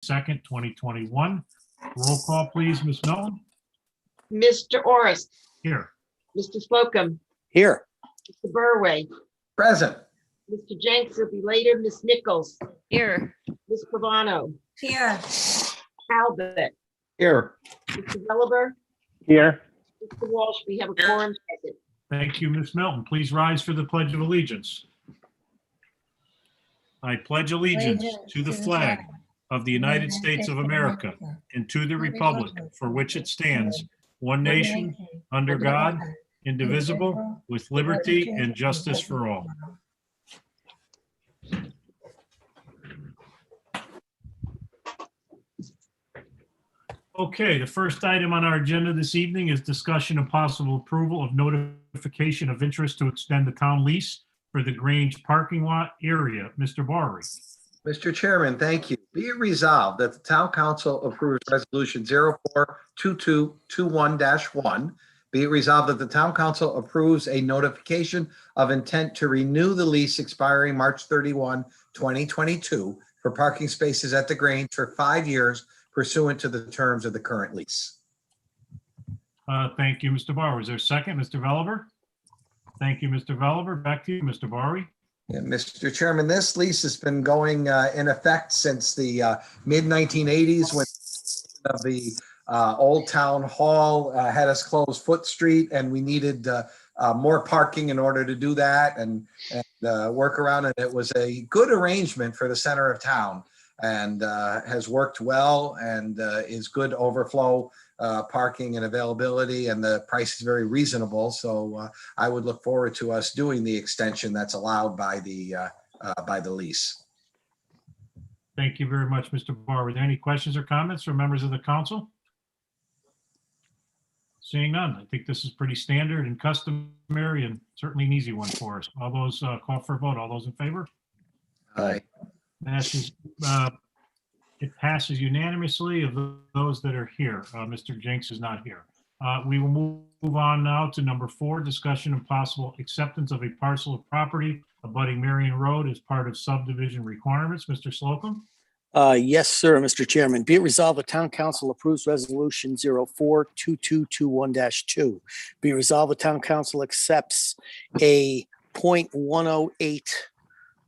2nd, 2021. Roll call, please, Ms. Milton. Mr. Orris, Here. Mr. Slocum, Here. Mr. Burway, Present. Mr. Jenks will be later, Ms. Nichols, Here. Ms. Pavano, Here. Talbot, Here. Mr. Gulliver, Here. Mr. Walsh, we have a quorum present. Thank you, Ms. Milton. Please rise for the Pledge of Allegiance. I pledge allegiance to the flag of the United States of America and to the republic for which it stands, one nation, under God, indivisible, with liberty and justice for all. Okay, the first item on our agenda this evening is discussion and possible approval of notification of interest to extend the town lease for the Grange parking lot area. Mr. Barry. Mr. Chairman, thank you. Be it resolved that the Town Council approves Resolution 042221-1. Be it resolved that the Town Council approves a notification of intent to renew the lease expiring March 31, 2022 for parking spaces at the Grange for 5 years pursuant to the terms of the current lease. Thank you, Mr. Barry. Is there a second, Mr. Gulliver? Thank you, Mr. Gulliver. Back to you, Mr. Barry. Yeah, Mr. Chairman, this lease has been going in effect since the mid-1980s when the Old Town Hall had us close Foot Street, and we needed more parking in order to do that and work around it. It was a good arrangement for the center of town and has worked well and is good overflow parking and availability, and the price is very reasonable. So I would look forward to us doing the extension that's allowed by the lease. Thank you very much, Mr. Barr. Were there any questions or comments from members of the council? Seeing none, I think this is pretty standard and customary and certainly an easy one for us. All those call for a vote. All those in favor? Aye. Passes, it passes unanimously of those that are here. Mr. Jenks is not here. We will move on now to number 4, discussion and possible acceptance of a parcel of property abutting Marion Road as part of subdivision requirements. Mr. Slocum? Yes, sir, Mr. Chairman. Be it resolved, the Town Council approves Resolution 042221-2. Be it resolved, the Town Council accepts a .108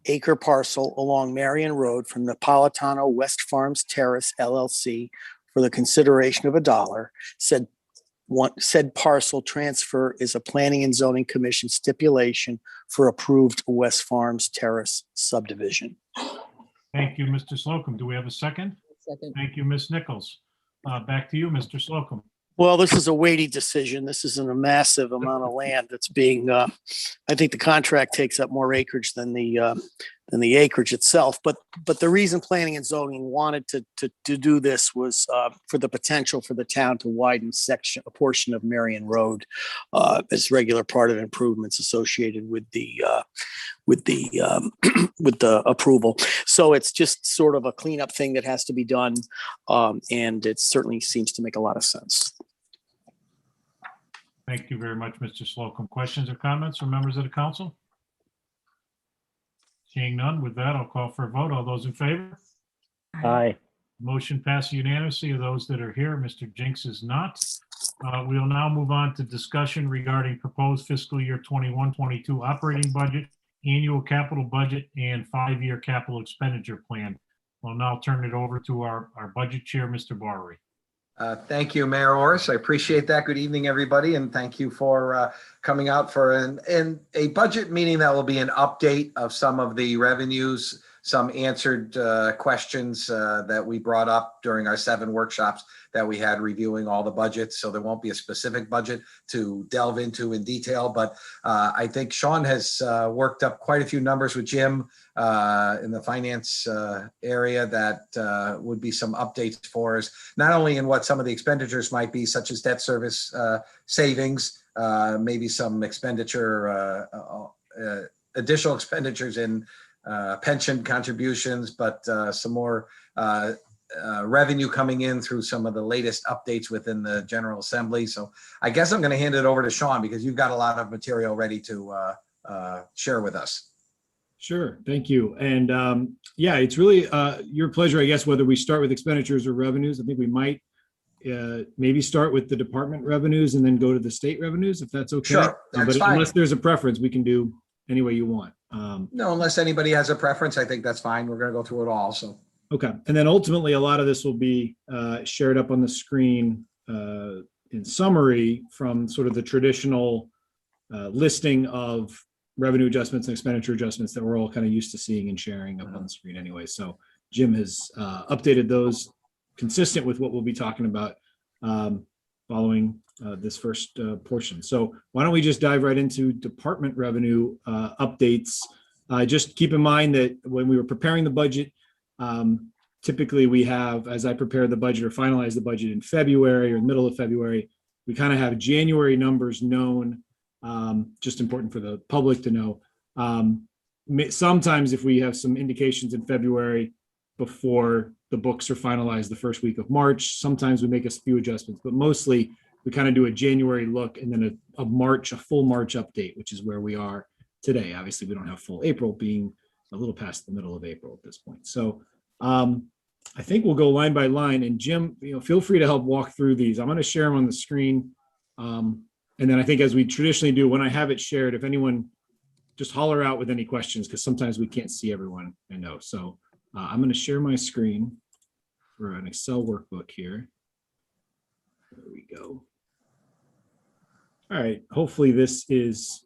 acre parcel along Marion Road from Napolitano West Farms Terrace LLC for the consideration of $1. Said parcel transfer is a Planning and Zoning Commission stipulation for approved West Farms Terrace subdivision. Thank you, Mr. Slocum. Do we have a second? Second. Thank you, Ms. Nichols. Back to you, Mr. Slocum. Well, this is a weighty decision. This isn't a massive amount of land that's being, I think the contract takes up more acreage than the acreage itself. But the reason Planning and Zoning wanted to do this was for the potential for the town to widen a portion of Marion Road as regular part of improvements associated with the approval. So it's just sort of a cleanup thing that has to be done, and it certainly seems to make a lot of sense. Thank you very much, Mr. Slocum. Questions or comments from members of the council? Seeing none, with that, I'll call for a vote. All those in favor? Aye. Motion passed unanimously of those that are here. Mr. Jenks is not. We will now move on to discussion regarding proposed fiscal year 21-22 operating budget, annual capital budget, and 5-year capital expenditure plan. I'll now turn it over to our budget chair, Mr. Barry. Thank you, Mayor Orris. I appreciate that. Good evening, everybody, and thank you for coming out for a budget meeting that will be an update of some of the revenues, some answered questions that we brought up during our 7 workshops that we had reviewing all the budgets. So there won't be a specific budget to delve into in detail, but I think Sean has worked up quite a few numbers with Jim in the finance area that would be some updates for us, not only in what some of the expenditures might be, such as debt service savings, maybe some expenditure, additional expenditures in pension contributions, but some more revenue coming in through some of the latest updates within the General Assembly. So I guess I'm going to hand it over to Sean because you've got a lot of material ready to share with us. Sure, thank you. And yeah, it's really your pleasure, I guess, whether we start with expenditures or revenues. I think we might maybe start with the department revenues and then go to the state revenues, if that's okay. Sure, that's But fine. unless there's a preference, we can do any way you want. No, unless anybody has a preference, I think that's fine. We're going to go through it all. So, Okay, and then ultimately, a lot of this will be shared up on the screen in summary from sort of the traditional listing of revenue adjustments and expenditure adjustments that we're all kind of used to seeing and sharing up on the screen anyway. So Jim has updated those consistent with what we'll be talking about following this first portion. So why don't we just dive right into department revenue updates? Just keep in mind that when we were preparing the budget, typically we have, as I prepare the budget or finalize the budget in February or middle of February, we kind of have January numbers known, just important for the public to know. Sometimes if we have some indications in February before the books are finalized the first week of March, sometimes we make a few adjustments, but mostly we kind of do a January look and then a full March update, which is where we are today. Obviously, we don't have full April, being a little past the middle of April at this point. So I think we'll go line by line, and Jim, feel free to help walk through these. I'm going to share them on the screen. And then I think, as we traditionally do, when I have it shared, if anyone just holler out with any questions, because sometimes we can't see everyone, I know. So I'm going to share my screen for an Excel workbook here. There we go. All right, hopefully this is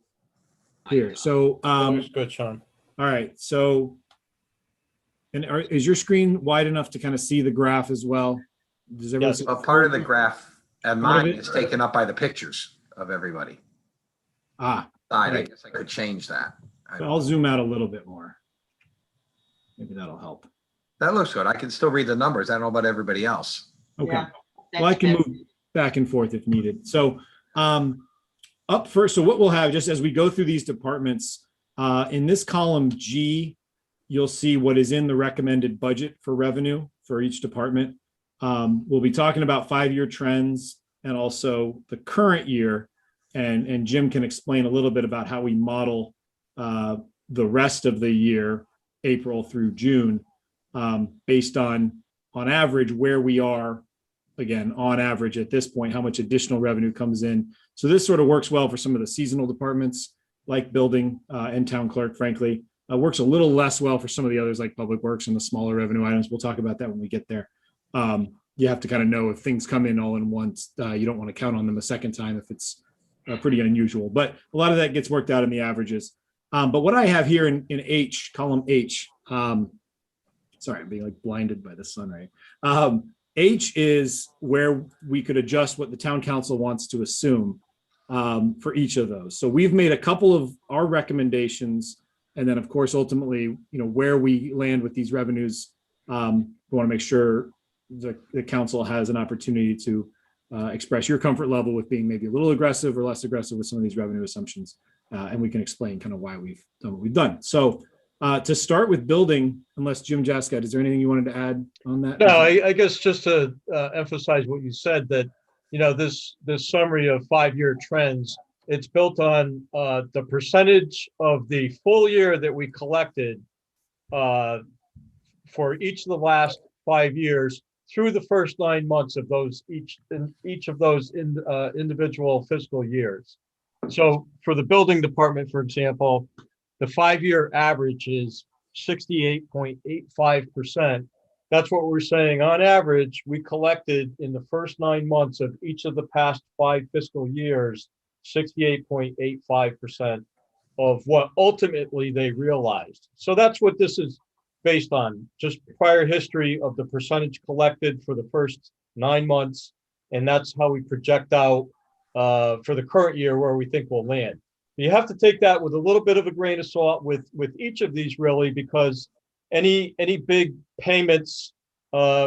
here. So good, Sean. all right, so is your screen wide enough to kind of see the graph as well? Does everyone Yes. see- a part of the graph and mine it? is taken up by the pictures of everybody. Ah, I Right. guess I could change that. I so don't I'll know. zoom out a little bit more. Maybe that'll help. That looks good. I can still read the numbers. I don't know about everybody else. Okay. Yeah, Well, I that's can good. move back and forth if needed. So up first, so what we'll have, just as we go through these departments, in this column G, you'll see what is in the recommended budget for revenue for each department. We'll be talking about 5-year trends and also the current year. And Jim can explain a little bit about how we model the rest of the year, April through June, based on average where we are, again, on average at this point, how much additional revenue comes in. So this sort of works well for some of the seasonal departments like building and town clerk, frankly. Works a little less well for some of the others like public works and the smaller revenue items. We'll talk about that when we get there. You have to kind of know if things come in all in once, you don't want to count on them a second time if it's pretty unusual. But a lot of that gets worked out in the averages. But what I have here in H, column H, sorry, I'm being like blinded by the sun, right? H is where we could adjust what the town council wants to assume for each of those. So we've made a couple of our recommendations, and then of course, ultimately, where we land with these revenues, we want to make sure the council has an opportunity to express your comfort level with being maybe a little aggressive or less aggressive with some of these revenue assumptions. And we can explain kind of why we've done what we've done. So to start with building, unless Jim Jaskat, is there anything you wanted to add on that? No, I guess just to emphasize what you said, that this summary of 5-year trends, it's built on the percentage of the full year that we collected for each of the last 5 years through the first 9 months of each of those individual fiscal years. So for the building department, for example, the 5-year average is 68.85%. That's what we're saying. On average, we collected in the first 9 months of each of the past 5 fiscal years, 68.85% of what ultimately they realized. So that's what this is based on, just prior history of the percentage collected for the first 9 months. And that's how we project out for the current year where we think we'll land. You have to take that with a little bit of a grain of salt with each of these, really, because any big payments,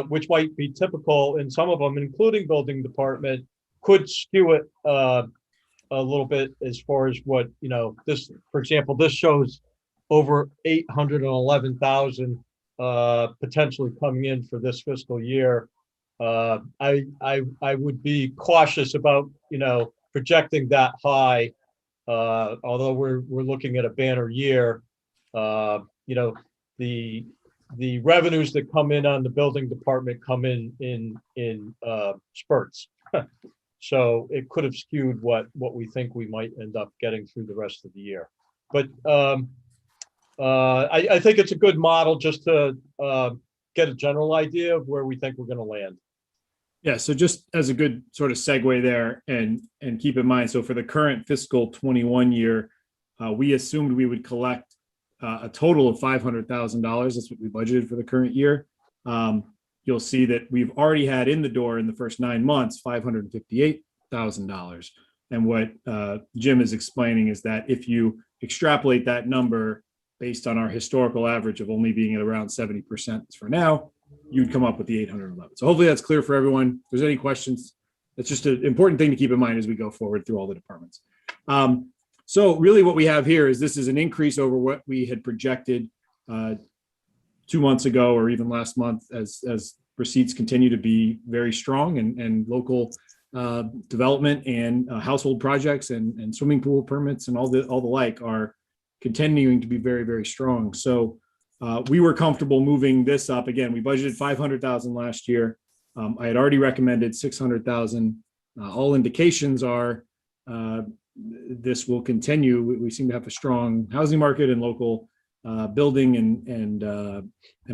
which might be typical in some of them, including building department, could skew it a little bit as far as what, this, for example, this shows over 811,000 potentially coming in for this fiscal year. I would be cautious about, projecting that high, although we're looking at a banner year. You know, the revenues that come in on the building department come in spurts. So it could have skewed what we think we might end up getting through the rest of the year. But I think it's a good model just to get a general idea of where we think we're going to land. Yeah, so just as a good sort of segue there, and keep in mind, so for the current fiscal 21 year, we assumed we would collect a total of $500,000. That's what we budgeted for the current year. You'll see that we've already had in the door in the first 9 months $558,000. And what Jim is explaining is that if you extrapolate that number based on our historical average of only being at around 70% for now, you'd come up with the 811. So hopefully that's clear for everyone. If there's any questions, that's just an important thing to keep in mind as we go forward through all the departments. So really what we have here is this is an increase over what we had projected 2 months ago or even last month as receipts continue to be very strong, and local development and household projects and swimming pool permits and all the like are continuing to be very, very strong. So we were comfortable moving this up. Again, we budgeted 500,000 last year. I had already recommended 600,000. All indications are this will continue. We seem to have a strong housing market and local building and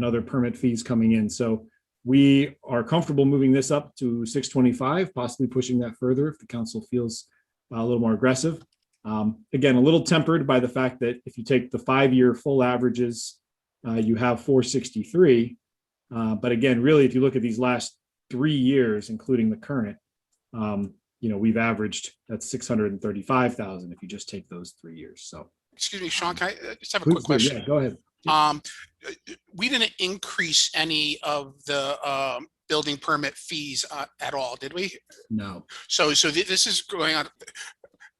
other permit fees coming in. So we are comfortable moving this up to 625, possibly pushing that further if the council feels a little more aggressive. Again, a little tempered by the fact that if you take the 5-year full averages, you have 463. But again, really, if you look at these last 3 years, including the current, we've averaged that's 635,000 if you just take those 3 years. So, excuse me, Sean, can I just have a please quick question? Yeah, go ahead. We didn't increase any of the building permit fees at all, did we? No. So this is going on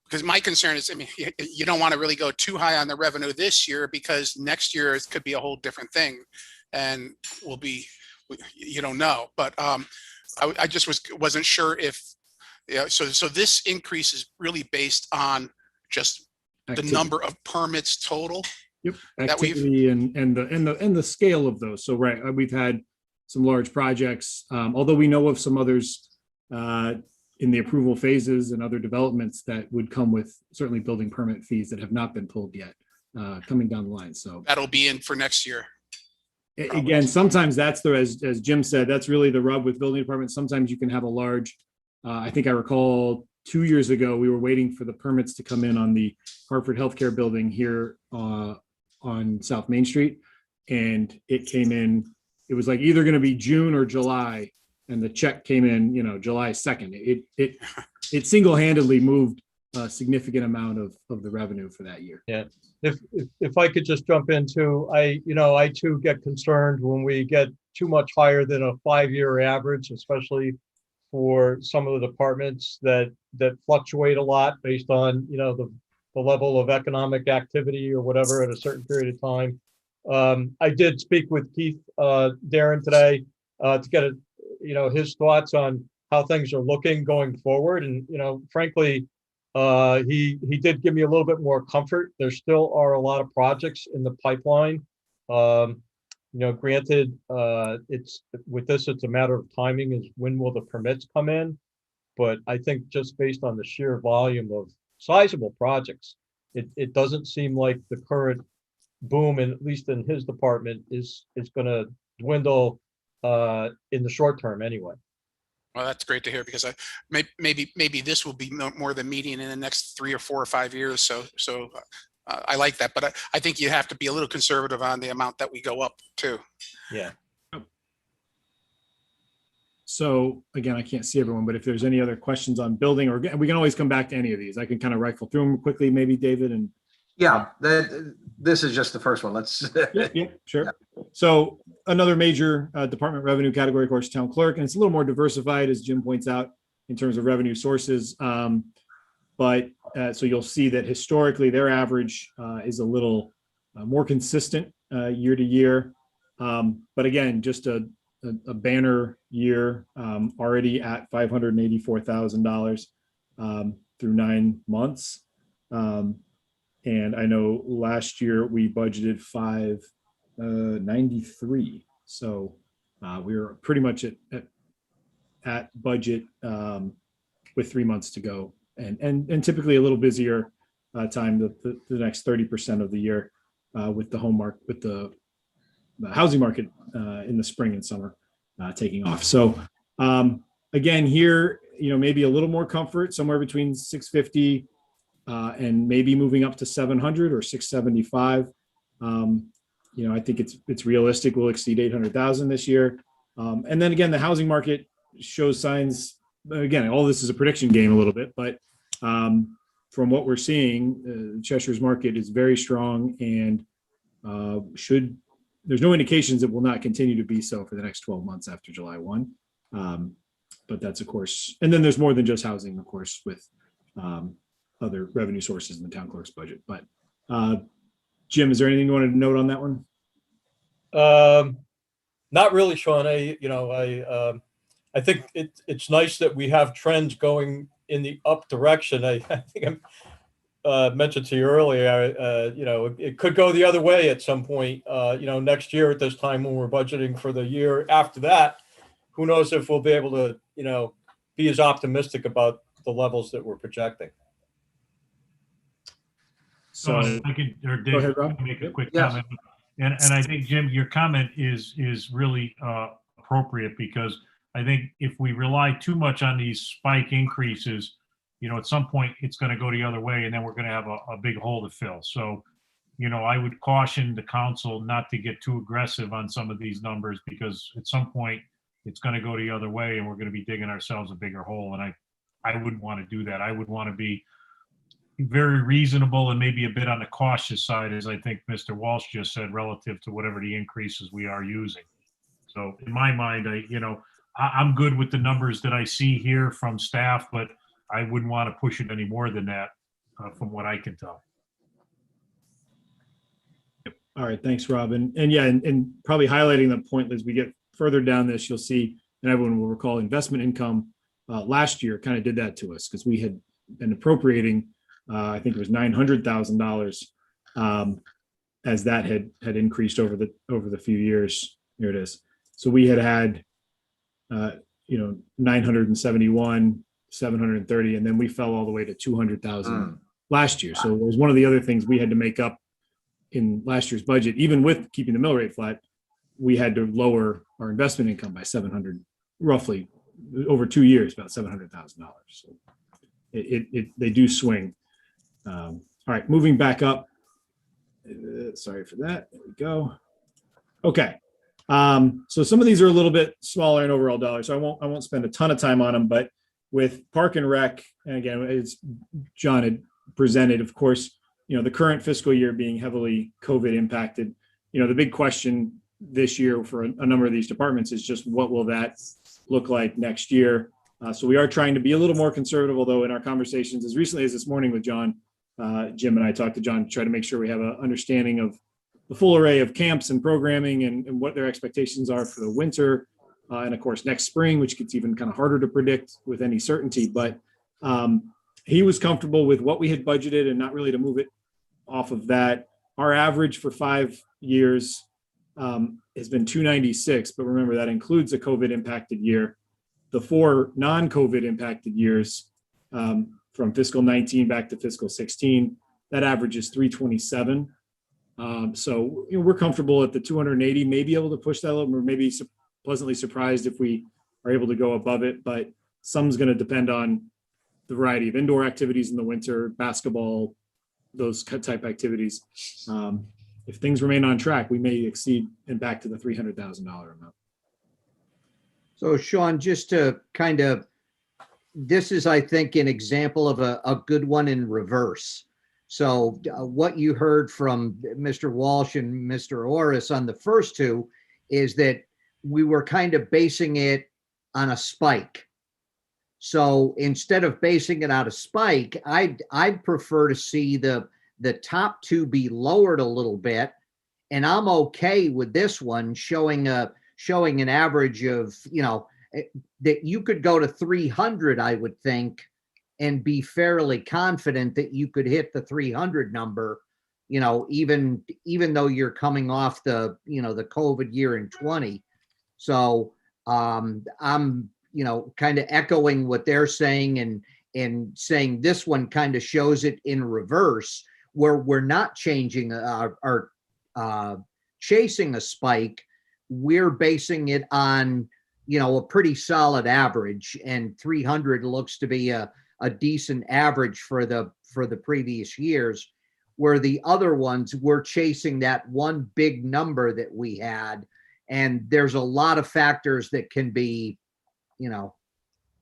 because my concern is, I mean, you don't want to really go too high on the revenue this year because next year it could be a whole different thing, and you don't know. But I just wasn't sure if, so this increase is really based on just Activity. the number of permits total. Yep. That we've- Activity and the scale of those. So right, we've had some large projects, although we know of some others in the approval phases and other developments that would come with certainly building permit fees that have not been pulled yet, coming down the line. So That'll be in for next year. again, sometimes that's as Jim said, that's really the rub with building departments. Sometimes you can have a large, I think I recall 2 years ago, we were waiting for the permits to come in on the Hartford Healthcare building here on South Main Street. And it came in, it was like either going to be June or July. And the check came in, July 2nd. It single-handedly moved a significant amount of the revenue for that year. Yeah. If I could just jump into, I too get concerned when we get too much higher than a 5-year average, especially for some of the departments that fluctuate a lot based on, the level of economic activity or whatever at a certain period of time. I did speak with Keith Darren today to get his thoughts on how things are looking going forward. And, frankly, he did give me a little bit more comfort. There still are a lot of projects in the pipeline. Granted, it's a matter of timing, is when will the permits come in? But I think just based on the sheer volume of sizable projects, it doesn't seem like the current boom, at least in his department, is going to dwindle in the short term anyway. Well, that's great to hear because maybe this will be more the median in the next 3 or 4 or 5 years. So I like that, but I think you have to be a little conservative on the amount that we go up to. Yeah. So again, I can't see everyone, but if there's any other questions on building, or we can always come back to any of these. I can kind of rifle through them quickly, maybe David and. Yeah, this is just the first one. Let's. Yeah, sure. Yeah. So another major department revenue category, of course, town clerk, and it's a little more diversified, as Jim points out, in terms of revenue sources. But so you'll see that historically their average is a little more consistent year to year. But again, just a banner year, already at $584,000 through 9 months. And I know last year we budgeted 593. So we were pretty much at budget with 3 months to go, and typically a little busier time the next 30% of the year with the housing market in the spring and summer taking off. So again, here, maybe a little more comfort, somewhere between 650 and maybe moving up to 700 or 675. I think it's realistic. We'll exceed 800,000 this year. And then again, the housing market shows signs. Again, all this is a prediction game a little bit, but from what we're seeing, Cheshire's market is very strong and there's no indications it will not continue to be so for the next 12 months after July 1. But that's, of course, and then there's more than just housing, of course, with other revenue sources in the town clerk's budget. But Jim, is there anything you wanted to note on that one? Not really, Sean. I think it's nice that we have trends going in the up direction. I think I mentioned to you earlier, it could go the other way at some point, next year at this time when we're budgeting for the year after that. Who knows if we'll be able to, be as optimistic about the levels that we're projecting. So I could, or Go ahead, Dave, Rob. make a quick Yes. comment. And I think, Jim, your comment is really appropriate, because I think if we rely too much on these spike increases, at some point it's going to go the other way, and then we're going to have a big hole to fill. So, I would caution the council not to get too aggressive on some of these numbers, because at some point it's going to go the other way and we're going to be digging ourselves a bigger hole. And I wouldn't want to do that. I would want to be very reasonable and maybe a bit on the cautious side, as I think Mr. Walsh just said, relative to whatever the increases we are using. So in my mind, I'm good with the numbers that I see here from staff, but I wouldn't want to push it any more than that from what I can tell. All right, thanks, Rob. And probably highlighting the point as we get further down this, you'll see, and everyone will recall, investment income last year kind of did that to us, because we had been appropriating, I think it was $900,000 as that had increased over the few years. Here it is. So we had 971, 730, and then we fell all the way to 200,000 last year. So it was one of the other things we had to make up in last year's budget. Even with keeping the mill rate flat, we had to lower our investment income by 700, roughly over 2 years, about $700,000. So they do swing. All right, moving back up. Sorry for that. There we go. Okay. So some of these are a little bit smaller in overall dollars, so I won't spend a ton of time on them. But with Park and Rec, and again, it's John had presented, of course, the current fiscal year being heavily COVID impacted. The big question this year for a number of these departments is just what will that look like next year? So we are trying to be a little more conservative, although in our conversations as recently as this morning with John, Jim and I talked to John to try to make sure we have an understanding of the full array of camps and programming and what their expectations are for the winter. And of course, next spring, which gets even kind of harder to predict with any certainty. But he was comfortable with what we had budgeted and not really to move it off of that. Our average for 5 years has been 296, but remember that includes a COVID impacted year. The 4 non-COVID impacted years from fiscal 19 back to fiscal 16, that average is 327. So we're comfortable at the 280, maybe able to push that a little more, maybe pleasantly surprised if we are able to go above it, but some's going to depend on the variety of indoor activities in the winter, basketball, those type activities. If things remain on track, we may exceed and back to the $300,000 amount. So Sean, just to kind of, this is, I think, an example of a good one in reverse. So what you heard from Mr. Walsh and Mr. Orris on the first two is that we were kind of basing it on a spike. So instead of basing it on a spike, I'd prefer to see the top two be lowered a little bit. And I'm okay with this one showing an average of, that you could go to 300, I would think, and be fairly confident that you could hit the 300 number, even though you're coming off the COVID year in 20. So I'm, kind of echoing what they're saying and saying this one kind of shows it in reverse, where we're not changing our chasing a spike. We're basing it on, a pretty solid average, and 300 looks to be a decent average for the previous years, where the other ones were chasing that one big number that we had. And there's a lot of factors that can be,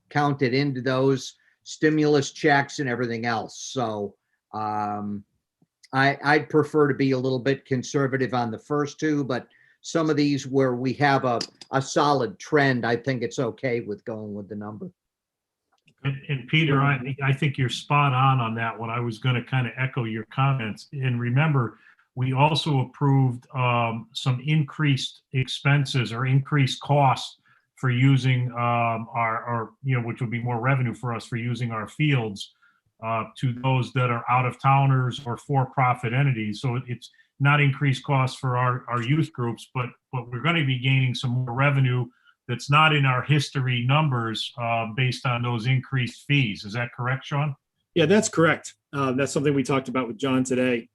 counted into those stimulus checks and everything else. So I'd prefer to be a little bit conservative on the first two, but some of these where we have a solid trend, I think it's okay with going with the number. And Peter, I think you're spot on that one. I was going to kind of echo your comments. And remember, we also approved some increased expenses or increased costs for using our which would be more revenue for us for using our fields to those that are out of towners or for-profit entities. So it's not increased costs for our youth groups, but we're going to be gaining some more revenue that's not in our history numbers based on those increased fees. Is that correct, Sean? Yeah, that's correct. That's something we talked about with John today.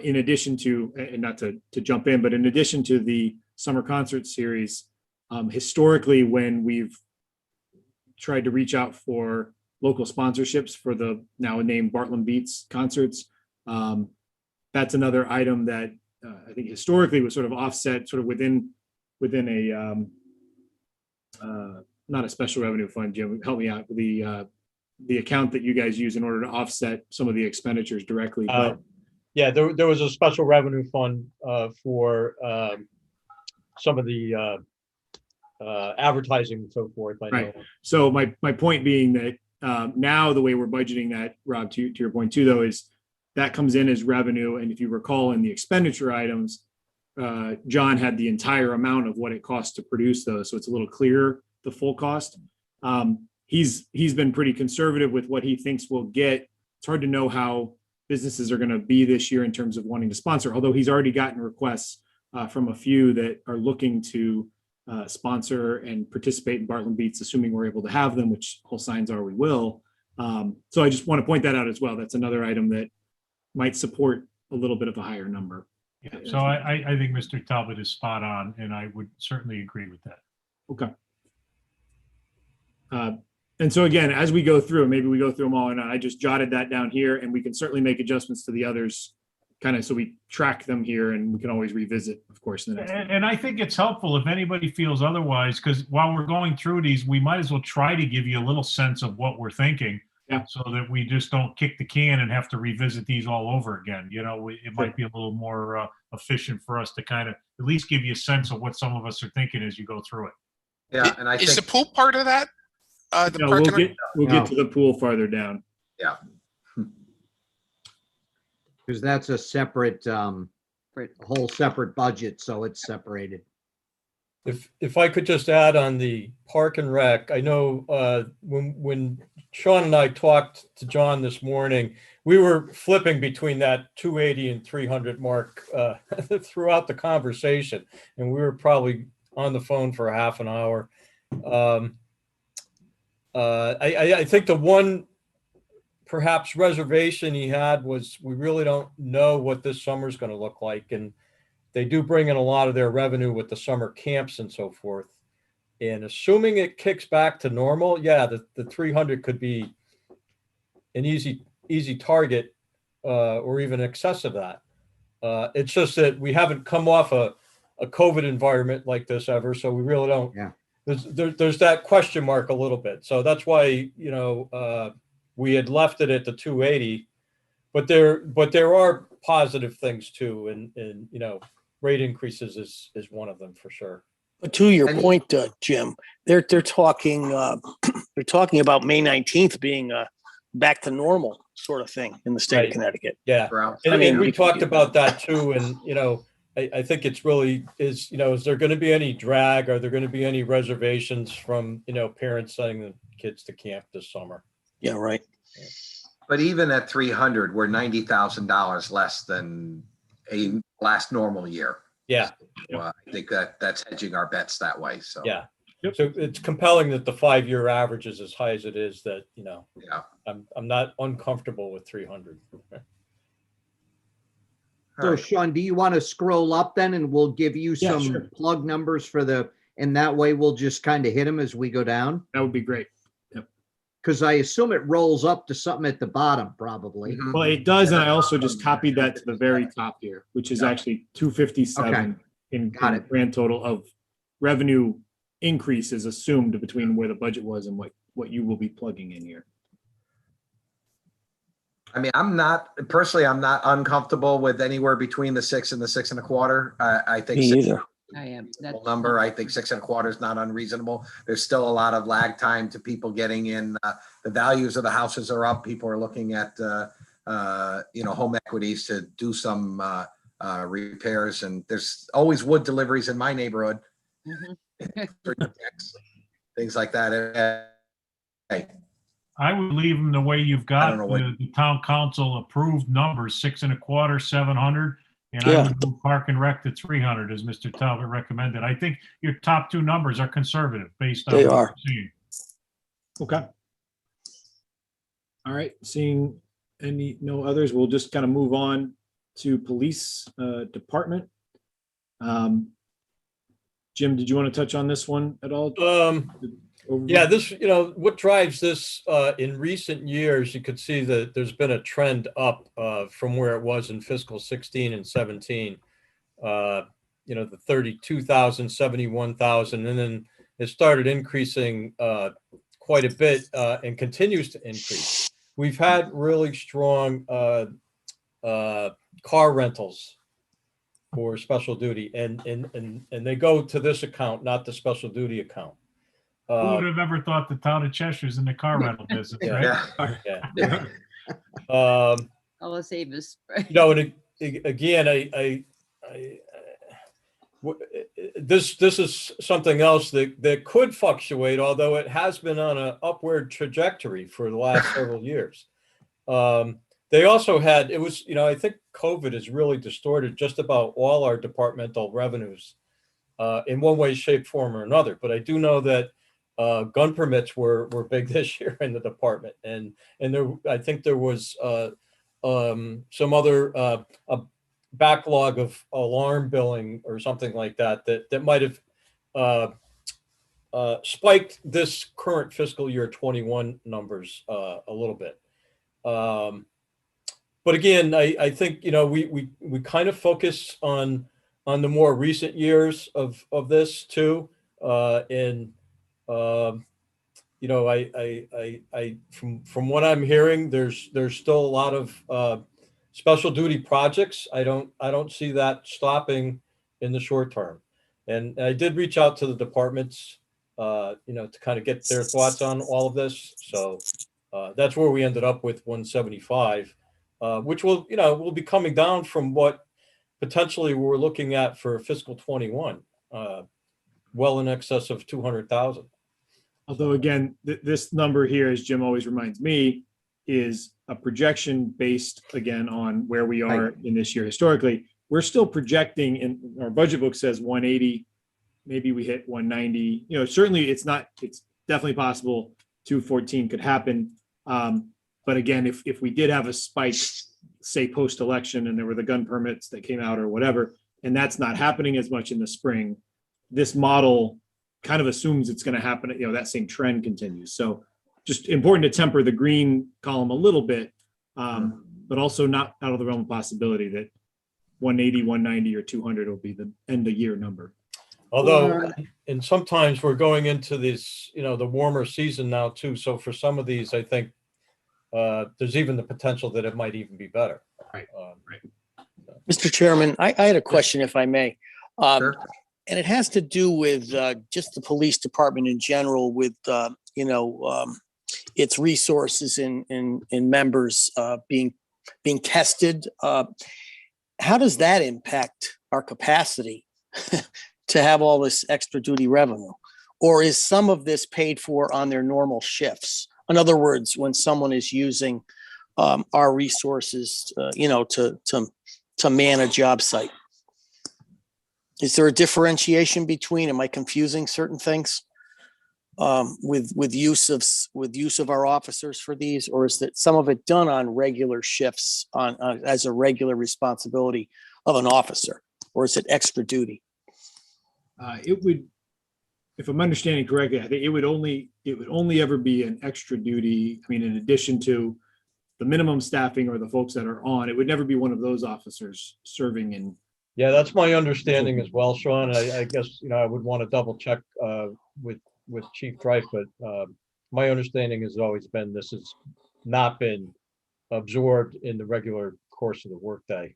In addition to, and not to jump in, but in addition to the summer concert series, historically, when we've tried to reach out for local sponsorships for the now named Bartlett Beats concerts, that's another item that I think historically was sort of offset, sort of within a not a special revenue fund. Jim, help me out, the account that you guys use in order to offset some of the expenditures directly. But yeah, there was a special revenue fund for some of the advertising and so forth. I know. Right. So my point being that now the way we're budgeting that, Rob, to your point too, though, is that comes in as revenue. And if you recall in the expenditure items, John had the entire amount of what it costs to produce those. So it's a little clearer, the full cost. He's been pretty conservative with what he thinks we'll get. It's hard to know how businesses are going to be this year in terms of wanting to sponsor, although he's already gotten requests from a few that are looking to sponsor and participate in Bartlett Beats, assuming we're able to have them, which all signs are we will. So I just want to point that out as well. That's another item that might support a little bit of a higher number. Yeah. So I think Mr. Talbot is spot on, and I would certainly agree with that. Okay. And so again, as we go through, maybe we go through them all, and I just jotted that down here, and we can certainly make adjustments to the others, kind of so we track them here, and we can always revisit, of course, in the next one. And I think it's helpful if anybody feels otherwise, because while we're going through these, we might as well try to give you a little sense of what we're thinking. Yeah. So that we just don't kick the can and have to revisit these all over again. It might be a little more efficient for us to kind of at least give you a sense of what some of us are thinking as you go through it. Yeah, and I Is the think, pool part of that? The No, parking. we'll get to the pool farther down. yeah, Because that's a separate, whole separate budget, so it's separated. If I could just add on the Park and Rec, I know when Sean and I talked to John this morning, we were flipping between that 280 and 300 mark throughout the conversation, and we were probably on the phone for half an hour. I think the one perhaps reservation he had was we really don't know what this summer is going to look like, and they do bring in a lot of their revenue with the summer camps and so forth. And assuming it kicks back to normal, yeah, the 300 could be an easy target, or even excess of that. It's just that we haven't come off a COVID environment like this ever, so we really don't. Yeah. There's that question mark a little bit. So that's why we had left it at the 280, but there are positive things too, and rate increases is one of them for sure. But to your And- point, Jim, they're talking they're talking about May 19th being back to normal sort of thing in the state Right. of Connecticut. Yeah. Brown. And, I mean, and we we can talked do about that too. And, I think it's really is there going to be any drag? Are there going to be any reservations from, parents sending the kids to camp this summer? Yeah, right. But even at 300, we're $90,000 less than a last normal year. Yeah, I think that's hedging our bets that way. So, yeah. Yep. So it's compelling that the 5-year average is as high as it is, that, yeah. I'm not uncomfortable with 300. All So right. Sean, do you want to scroll up then and we'll give you Yeah, some sure. plug numbers and that way we'll just kind of hit them as we go down? That would be great. Because I assume it rolls up to something at the bottom, probably. Mhm. Well, it does, and I also just copied that to the very top here, which is Yeah. actually 257 Okay. in Got it. grand total of revenue increases assumed between where the budget was and what you will be plugging in here. I mean, I'm not uncomfortable with anywhere between the 6 and the 6 1/4. I think Me 6 either. I am. is a number. I think 6 1/4 is not unreasonable. There's still a lot of lag time to people getting in. The values of the houses are up. People are looking at, home equities to do some repairs, and there's always wood deliveries in my neighborhood. Mhm. Things like that. Hey, I would leave them the way you've I got don't know what- the town council approved numbers, 6 1/4, 700. And I Yeah. would move Park and Rec to 300 as Mr. Talbot recommended. I think your top two numbers are conservative based on They what are. you're seeing. Okay. All right, seeing no others, we'll just kind of move on to police department. Jim, did you want to touch on this one at all? Yeah, this, what drives this in recent years, you could see that there's been a trend up from where it was in fiscal 16 and 17. The 32,000, 71,000, and then it started increasing quite a bit and continues to increase. We've had really strong car rentals for special duty, and they go to this account, not the special duty account. Who would have ever thought the town of Cheshire's in the car rental business, right? Yeah. I'll save us. And again, this is something else that could fluctuate, although it has been on an upward trajectory for the last several years. They also had, I think COVID has really distorted just about all our departmental revenues in one way, shape, form, or another. But I do know that gun permits were big this year in the department, and I think there was some other a backlog of alarm billing or something like that might have spiked this current fiscal year 21 numbers a little bit. But again, I think we kind of focus on the more recent years of this too, and I from what I'm hearing, there's still a lot of special duty projects. I don't see that stopping in the short term. And I did reach out to the departments, to kind of get their thoughts on all of this. So that's where we ended up with 175, which will be coming down from what potentially we're looking at for fiscal 21, well in excess of 200,000. Although again, this number here, as Jim always reminds me, is a projection based again on where we are in this year historically. We're still projecting, in our budget book says 180, maybe we hit 190. Certainly it's definitely possible 214 could happen. But again, if we did have a spike, say post-election, and there were the gun permits that came out or whatever, and that's not happening as much in the spring, this model kind of assumes it's going to happen, that same trend continues. So just important to temper the green column a little bit, but also not out of the realm of possibility that 180, 190, or 200 will be the end of year number. Although, and sometimes we're going into this, the warmer season now too. So for some of these, I think there's even the potential that it might even be better. Right. Mr. Chairman, I had a question, if I may. Sure. And it has to do with just the police department in general, with its resources and members being tested. How does that impact our capacity to have all this extra duty revenue? Or is some of this paid for on their normal shifts? In other words, when someone is using our resources, to man a job site. Is there a differentiation between, am I confusing certain things? With use of our officers for these, or is that some of it done on regular shifts as a regular responsibility of an officer, or is it extra duty? It would, if I'm understanding correctly, I think it would only ever be an extra duty. I mean, in addition to the minimum staffing or the folks that are on, it would never be one of those officers serving in. Yeah, that's my understanding as well, Sean. I guess, I would want to double check with Chief Drife, but my understanding has always been this has not been absorbed in the regular course of the workday.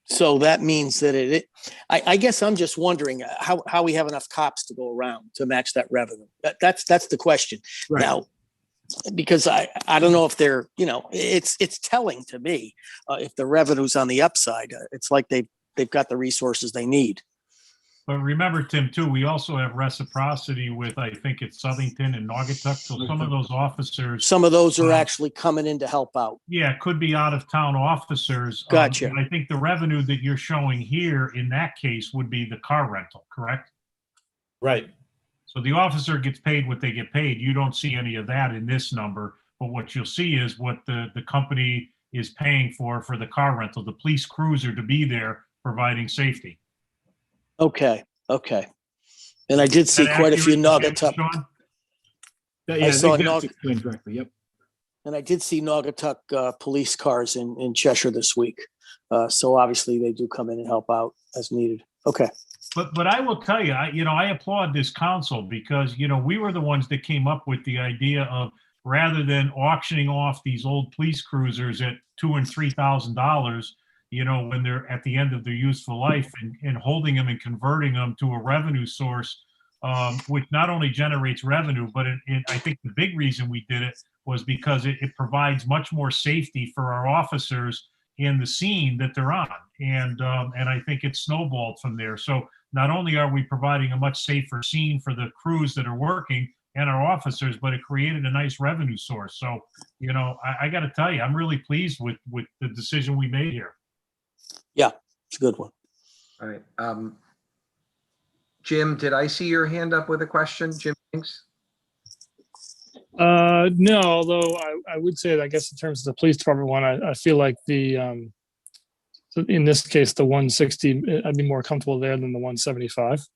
So that means that I guess I'm just wondering how we have enough cops to go around to match that revenue. That's the question. Right. Now, because I don't know if they're, it's telling to me if the revenue's on the upside, it's like they've got the resources they need. But remember, Tim, too, we also have reciprocity with, I think it's Southington and Naugatuck. So some of those officers. Some of those are actually coming in to help out. Yeah, could be out of town officers. Gotcha. I think the revenue that you're showing here in that case would be the car rental, correct? Right. So the officer gets paid what they get paid. You don't see any of that in this number, but what you'll see is what the company is paying for the car rental, the police cruiser to be there providing safety. Okay. And I did see quite a few Naugatuck. Yeah, I saw I think that's explained correctly. Yep. And I did see Naugatuck police cars in Cheshire this week. So obviously they do come in and help out as needed. Okay. But I will tell you, I applaud this council because, we were the ones that came up with the idea of, rather than auctioning off these old police cruisers at $2,000 and $3,000, when they're at the end of their useful life, and holding them and converting them to a revenue source, which not only generates revenue, but I think the big reason we did it was because it provides much more safety for our officers in the scene that they're on. And I think it snowballed from there. So not only are we providing a much safer scene for the crews that are working and our officers, but it created a nice revenue source. So, I got to tell you, I'm really pleased with the decision we made here. Yeah, it's a good one. All right. Jim, did I see your hand up with a question? Jim, thanks. No, although I would say that, I guess in terms of the police department one, I feel like in this case, the 160, I'd be more comfortable there than the 175.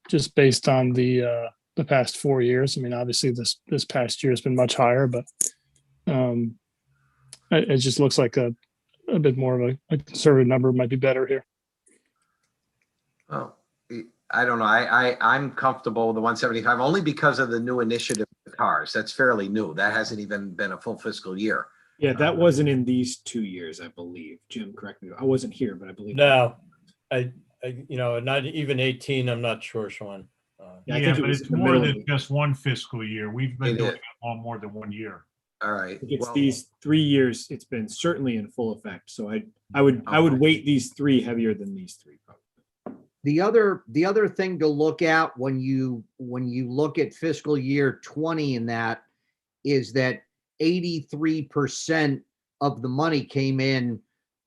Just based on the past 4 years. I mean, obviously this past year has been much higher, but it just looks like a bit more of a conservative number might be better here. Oh, I don't know. I'm comfortable with the 175 only because of the new initiative with cars. That's fairly new. That hasn't even been a full fiscal year. Yeah, that wasn't in these 2 years, I believe. Jim, correct me. I wasn't here, but I believe. No, I not even 18. I'm not sure, Sean. Yeah, but it's more than just one fiscal year. We've been doing it on more than 1 year. All right. It's these 3 years. It's been certainly in full effect. So I would weight these three heavier than these three. Probably. The other thing to look at when you look at fiscal year 20 in that is that 83% of the money came in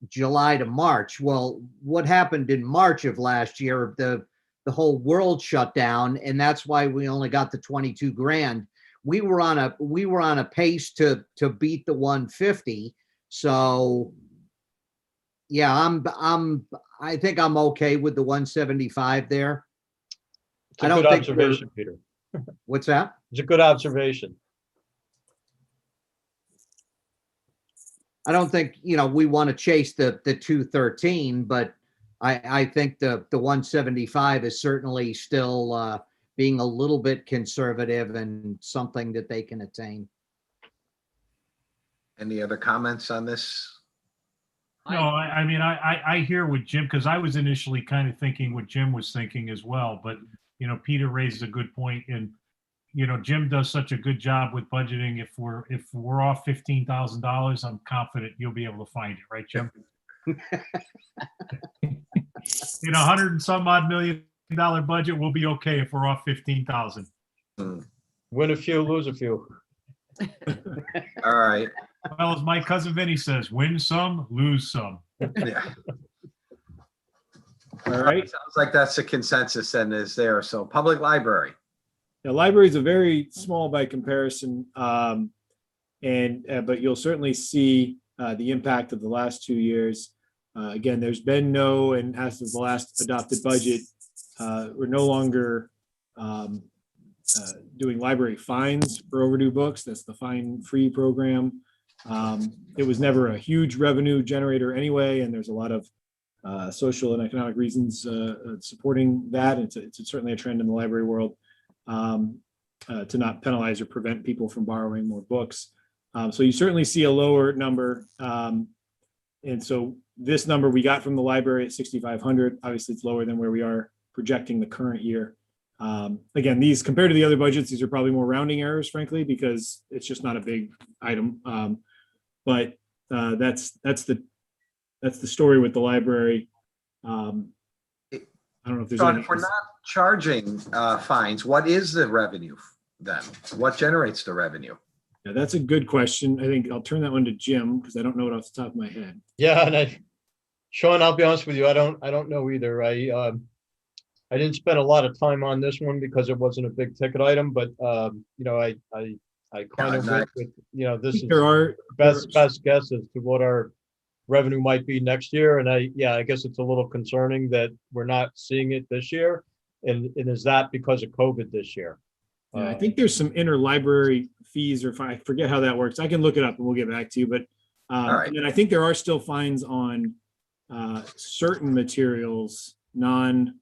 July to March. Well, what happened in March of last year? The whole world shut down, and that's why we only got the 22 grand. We were on a pace to beat the 150. So yeah, I think I'm okay with the 175 there. It's a good observation, Peter. What's that? It's a good observation. I don't think, we want to chase the 213, but I think the 175 is certainly still being a little bit conservative and something that they can attain. Any other comments on this? No, I mean, I hear what Jim, because I was initially kind of thinking what Jim was thinking as well, but, Peter raised a good point, and, Jim does such a good job with budgeting. If we're off $15,000, I'm confident you'll be able to find it, right, Jim? $100 and some odd $1 million budget, we'll be okay if we're off 15,000. Win a few, lose a few. All right. Well, as my cousin Vinny says, win some, lose some. Yeah. All right. Sounds like that's the consensus and is there. So public library. The library is a very small by comparison, but you'll certainly see the impact of the last 2 years. Again, there's been no, and as of the last adopted budget, we're no longer doing library fines for overdue books. That's the fine-free program. It was never a huge revenue generator anyway, and there's a lot of social and economic reasons supporting that. It's certainly a trend in the library world to not penalize or prevent people from borrowing more books. So you certainly see a lower number. And so this number we got from the library at 6,500, obviously it's lower than where we are projecting the current year. Again, these compared to the other budgets, these are probably more rounding errors, frankly, because it's just not a big item. But that's the story with the library. I don't know if there's Sean, anything if we're else. not charging fines, what is the revenue then? What generates the revenue? Yeah, that's a good question. I think I'll turn that one to Jim because I don't know it off the top of my head. Yeah, and Sean, I'll be honest with you, I don't know either. I didn't spend a lot of time on this one because it wasn't a big ticket item, but you know, I kind of went with, you know, this is There are best guess as to what our revenue might be next year. And I guess it's a little concerning that we're not seeing it this year. And is that because of COVID this year? Yeah, I think there's some interlibrary fees, or I forget how that works. I can look it up and we'll get back to you. But right. and then I think there are still fines on certain materials, non-books.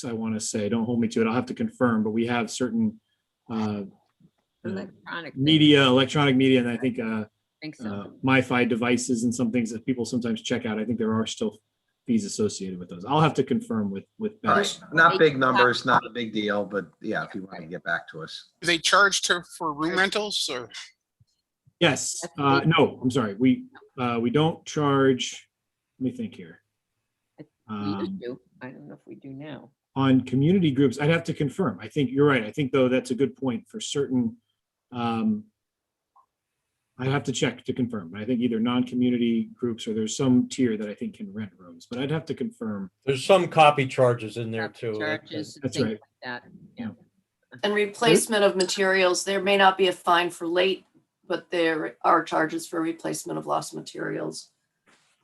I want to say, don't hold me to it. I'll have to confirm. But we have certain Electronic. media, electronic media, and I think So. MiFi devices and some things that people sometimes check out. I think there are still fees associated with those. I'll have to confirm with All Beth. right. Not big numbers, not a big deal, but yeah, if you want to get back to us. Do they charge for room rentals or? Yes. No, I'm sorry. We don't charge. Let me think here. We used to. I don't know if we do now. On community groups, I'd have to confirm. I think you're right. I think though that's a good point for certain. I have to check to confirm. I think either non-community groups or there's some tier that I think can rent rooms, but I'd have to confirm. There's some copy charges in there too. Charges and That's things right. like that. Yeah. And replacement of materials, there may not be a fine for late, but there are charges for replacement of lost materials.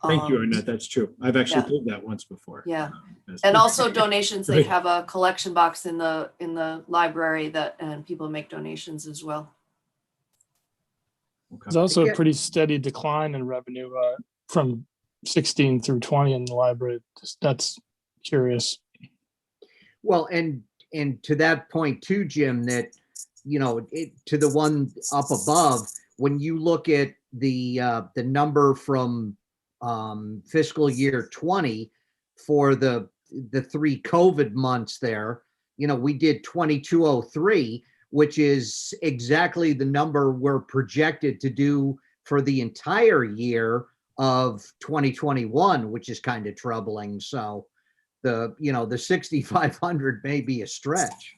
Thank you, Arnett. That's true. I've actually yeah. pulled that once before. Yeah. That's- And also donations, they Right. have a collection box in the library and people make donations as well. Okay. There's also a Again- pretty steady decline in revenue from 16 through 20 in the library. That's curious. Well, and to that point too, Jim, that, you know, to the one up above, when you look at the number from fiscal year 20 for the 3 COVID months there, you know, we did 2203, which is exactly the number we're projected to do for the entire year of 2021, which is kind of troubling. So the 6,500 may be a stretch.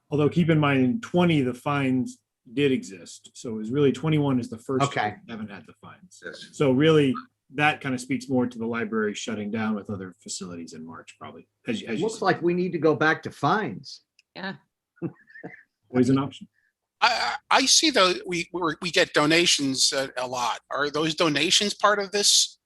Although keep in mind, in 20, the fines did exist. So it was really 21 is the first Okay. year we haven't had the fines. Yes. So really, that kind of speaks more to the library shutting down with other facilities in March, probably. As you Looks said, like we need to go back to fines. Yeah. always an option. I see though, we get donations a lot. Are those donations part of this?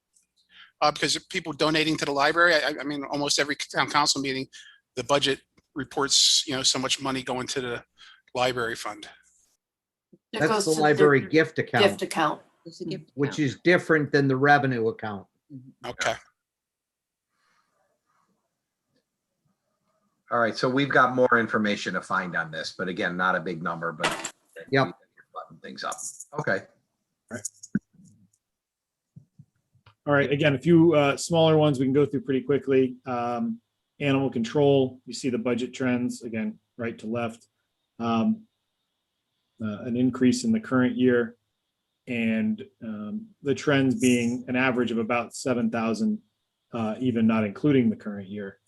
Because of people donating to the library, I mean, almost every town council meeting, the budget reports, you know, so much money going to the library fund. It That's goes the to library their gift account, gift account. It's a gift which account. is different than the revenue account. Okay. All right. So we've got more information to find on this, but again, not a big number, but Yep. button things up. Okay. All right, again, a few smaller ones we can go through pretty quickly. Animal control, you see the budget trends, again, right to left. An increase in the current year, and the trends being an average of about 7,000, even not including the current year.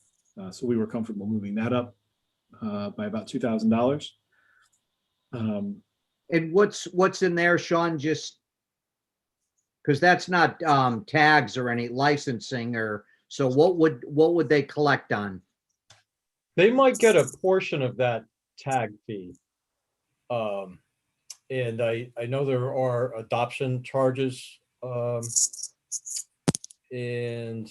So we were comfortable moving that up. by about $2,000. And what's in there, Sean? Just because that's not tags or any licensing or so. What would they collect on? They might get a portion of that tag fee. And I know there are adoption charges. And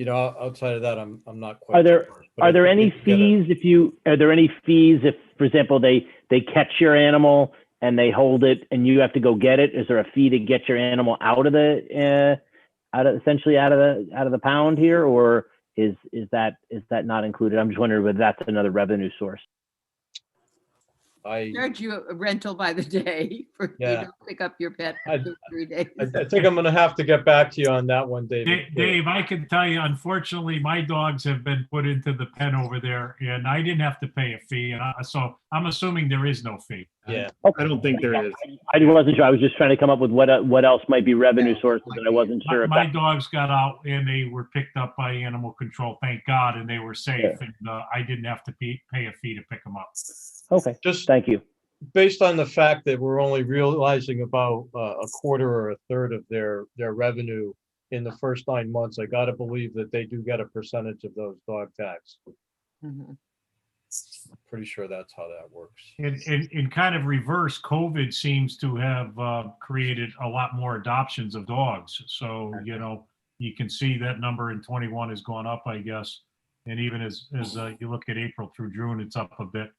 outside of that, I'm not quite. Are there sure, but I are there think any they get fees are there any fees if, for example, they catch your animal and they hold it and you have to go get it? Is there a fee to get your animal out of the pound here, or is that not included? I'm just wondering whether that's another revenue source. Charge you a rental by the day for you Yeah. to pick up your pet I- for 2 or 3 days. I think I'm gonna have to get back to you on that one, David. Dave, I can tell you, unfortunately, my dogs have been put into the pen over there and I didn't have to pay a fee. And so I'm assuming there is no fee. Yeah. I don't think there is. I wasn't sure. I was just trying to come up with what else might be revenue sources, and I wasn't sure if My that. dogs got out and they were picked up by animal control, thank God, and they were safe. And I didn't have to pay a fee to pick them up. Okay, Just thank you. based on the fact that we're only realizing about a quarter or a third of their revenue in the first 9 months, I gotta believe that they do get a percentage of those dog tags. Mhm. Pretty sure that's how that works. In kind of reverse, COVID seems to have created a lot more adoptions of dogs. So, you can see that number in 21 has gone up, I guess. And even as you look at April through June, it's up a bit.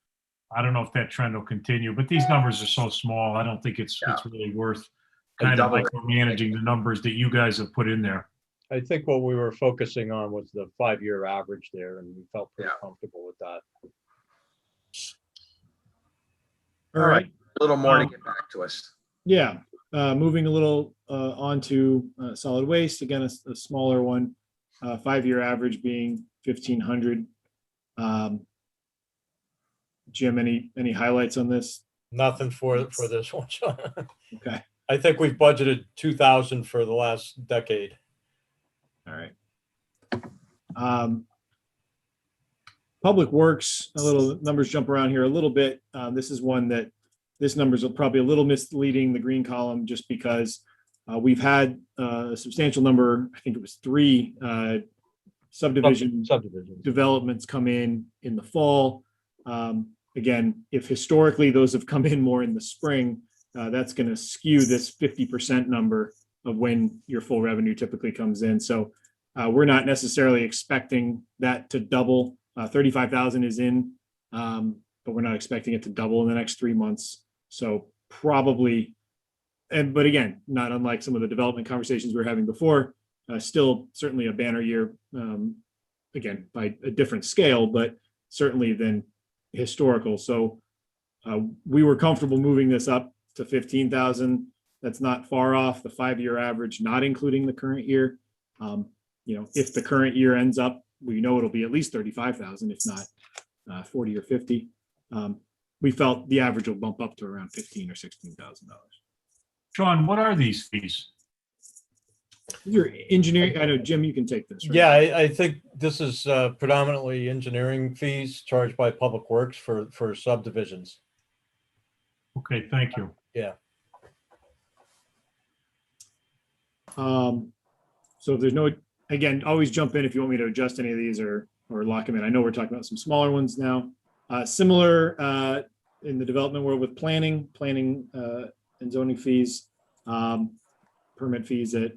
I don't know if that trend will continue, but these numbers are so small. I don't think it's really worth kind of like managing the numbers that you guys have put in there. I think what we were focusing on was the 5-year average there, and we felt pretty comfortable with that. All right. A little more to get back to us. Yeah, moving a little on to solid waste. Again, a smaller one, 5-year average being 1,500. Jim, any highlights on this? Nothing for this one, Sean. Okay, I think we've budgeted 2,000 for the last decade. all right. Public Works, a little numbers jump around here a little bit. This is one that this number's probably a little misleading, the green column, just because we've had a substantial number, I think it was 3 subdivision developments come in the fall. Again, if historically those have come in more in the spring, that's going to skew this 50% number of when your full revenue typically comes in. So we're not necessarily expecting that to double. 35,000 is in, but we're not expecting it to double in the next 3 months. So probably, but again, not unlike some of the development conversations we were having before, still certainly a banner year, again, by a different scale, but certainly than historical. So we were comfortable moving this up to 15,000. That's not far off the 5-year average, not including the current year. If the current year ends up, we know it'll be at least 35,000, if not 40 or 50. We felt the average will bump up to around $15,000 or $16,000. Sean, what are these fees? Your engineering, I know, Jim, you can take this. Right? Yeah, I think this is predominantly engineering fees charged by Public Works for subdivisions. Okay, thank you. Yeah. So if there's no, again, always jump in if you want me to adjust any of these or lock them in. I know we're talking about some smaller ones now. Similar in the development world with planning and zoning fees, permit fees at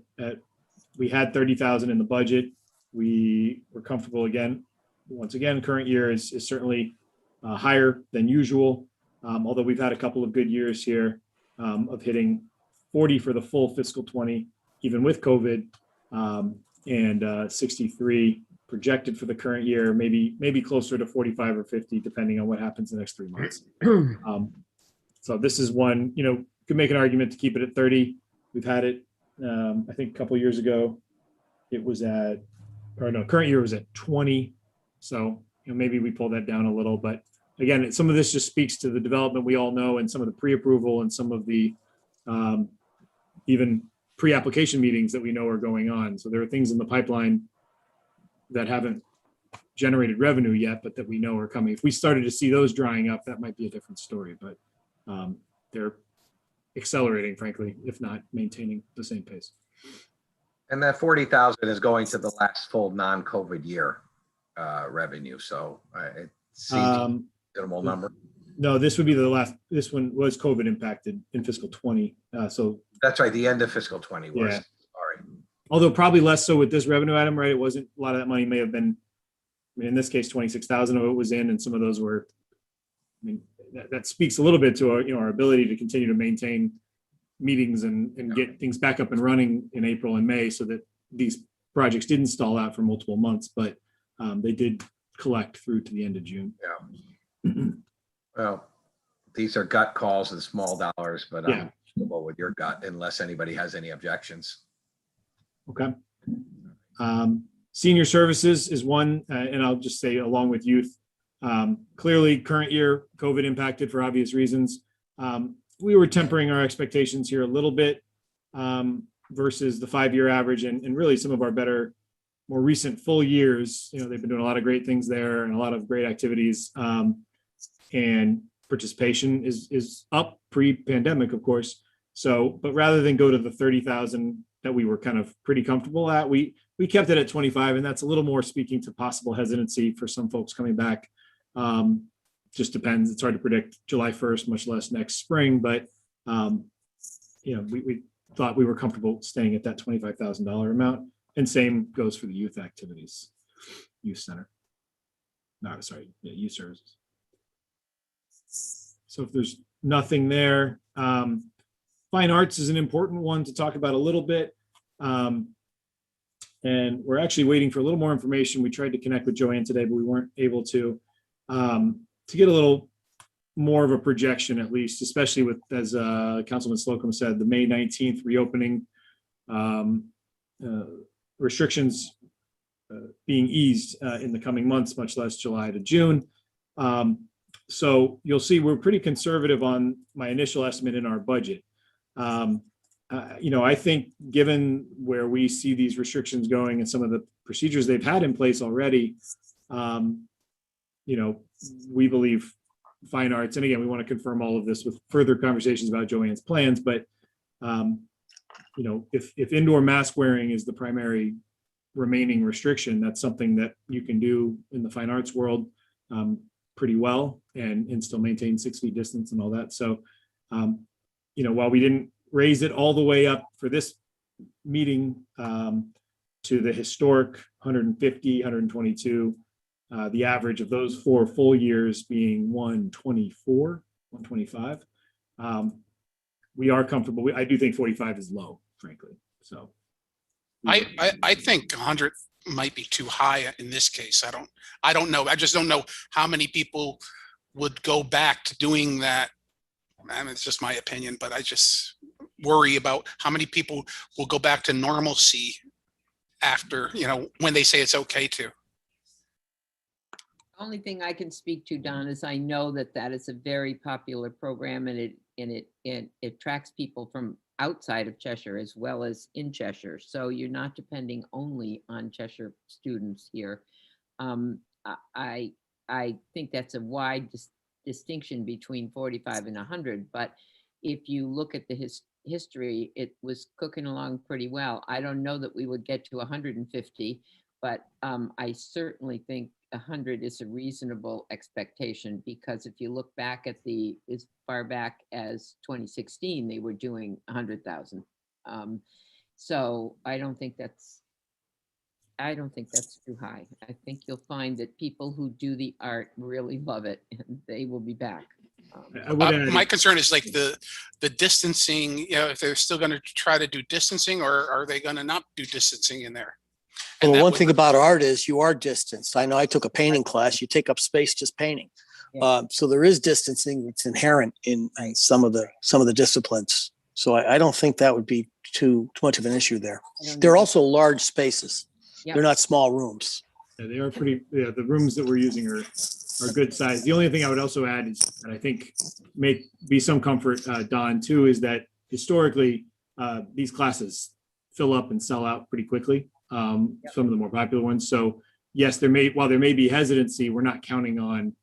we had 30,000 in the budget. We were comfortable once again, current year is certainly higher than usual. Although we've had a couple of good years here of hitting 40 for the full fiscal 20, even with COVID, and 63 projected for the current year, maybe closer to 45 or 50, depending on what happens in the next 3 months. So this is one, you could make an argument to keep it at 30. We've had it, I think a couple of years ago, current year was at 20. So maybe we pull that down a little, but again, some of this just speaks to the development we all know and some of the pre-approval and some of the even pre-application meetings that we know are going on. So there are things in the pipeline that haven't generated revenue yet, but that we know are coming. If we started to see those drying up, that might be a different story, but they're accelerating, frankly, if not maintaining the same pace. And that 40,000 is going to the last full non-COVID year revenue. So it seems a minimal number. No, this would be the last, this one was COVID impacted in fiscal 20. So That's right. The end of fiscal 20 was. Yeah. Sorry. although probably less so with this revenue item, right? It wasn't, a lot of that money may have been, I mean, in this case, 26,000 of it was in, and some of those were, I mean, that speaks a little bit to our, our ability to continue to maintain meetings and get things back up and running in April and May, so that these projects didn't stall out for multiple months, but they did collect through to the end of June. Yeah. Well, these are gut calls and small dollars, but Yeah. I'm comfortable with your gut unless anybody has any objections. Okay. Senior services is one, and I'll just say along with youth. Clearly, current year COVID impacted for obvious reasons. We were tempering our expectations here a little bit versus the 5-year average, and really some of our better, more recent full years. They've been doing a lot of great things there and a lot of great activities. And participation is up pre-pandemic, of course. So, but rather than go to the 30,000 that we were kind of pretty comfortable at, we kept it at 25, and that's a little more speaking to possible hesitancy for some folks coming back. Just depends. It's hard to predict July 1st, much less next spring, but we thought we were comfortable staying at that $25,000 amount. And same goes for the youth activities, youth center. No, sorry, youth services. So if there's nothing there, fine arts is an important one to talk about a little bit. And we're actually waiting for a little more information. We tried to connect with Joanne today, but we weren't able to get a little more of a projection, at least, especially with, as Councilman Slocum said, the May 19th reopening, restrictions being eased in the coming months, much less July to June. So you'll see we're pretty conservative on my initial estimate in our budget. I think given where we see these restrictions going and some of the procedures they've had in place already, we believe fine arts, and again, we want to confirm all of this with further conversations about Joanne's plans, but if indoor mask wearing is the primary remaining restriction, that's something that you can do in the fine arts world pretty well and still maintain 6 feet distance and all that. So, while we didn't raise it all the way up for this meeting to the historic 150, 122, the average of those 4 full years being 124, 125. We are comfortable. I do think 45 is low, frankly. So I think 100 might be too high in this case. I don't know. I just don't know how many people would go back to doing that. I mean, it's just my opinion, but I just worry about how many people will go back to normalcy after, when they say it's okay to. The only thing I can speak to, Don, is I know that is a very popular program, and it attracts people from outside of Cheshire as well as in Cheshire. So you're not depending only on Cheshire students here. I think that's a wide distinction between 45 and 100. But if you look at the history, it was cooking along pretty well. I don't know that we would get to 150, but I certainly think 100 is a reasonable expectation, because if you look back at as far back as 2016, they were doing 100,000. So I don't think that's too high. I think you'll find that people who do the art really love it, and they will be back. My concern is like the distancing, if they're still going to try to do distancing, or are they going to not do distancing in there? Well, the one thing about art is you are distanced. I know I took a painting class. You take up space just painting. Yeah. So there is distancing. It's inherent in some of the disciplines. So I don't think that would be too much of an issue there. They're also large spaces. Yep. They're not small rooms. Yeah, they are pretty. Yeah, the rooms that we're using are good size. The only thing I would also add is, and I think may be some comfort, Don, too, is that historically these classes fill up and sell out pretty quickly. Some of the more popular ones. So yes, while there may be hesitancy, we're not counting on,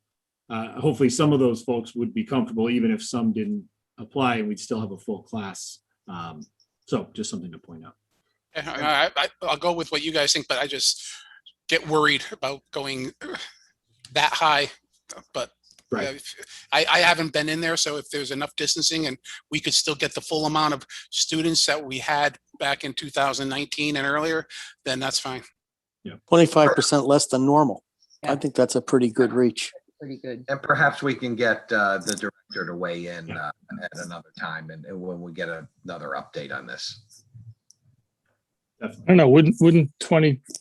hopefully some of those folks would be comfortable, even if some didn't apply, and we'd still have a full class. So just something to point out. I'll go with what you guys think, but I just get worried about going that high. But Right. I haven't been in there, so if there's enough distancing and we could still get the full amount of students that we had back in 2019 and earlier, then that's fine. 25% less than normal. I Yeah. think that's a pretty good reach. Pretty good. And perhaps we can get the director to weigh in at another time and when we get another update on this. I don't know, wouldn't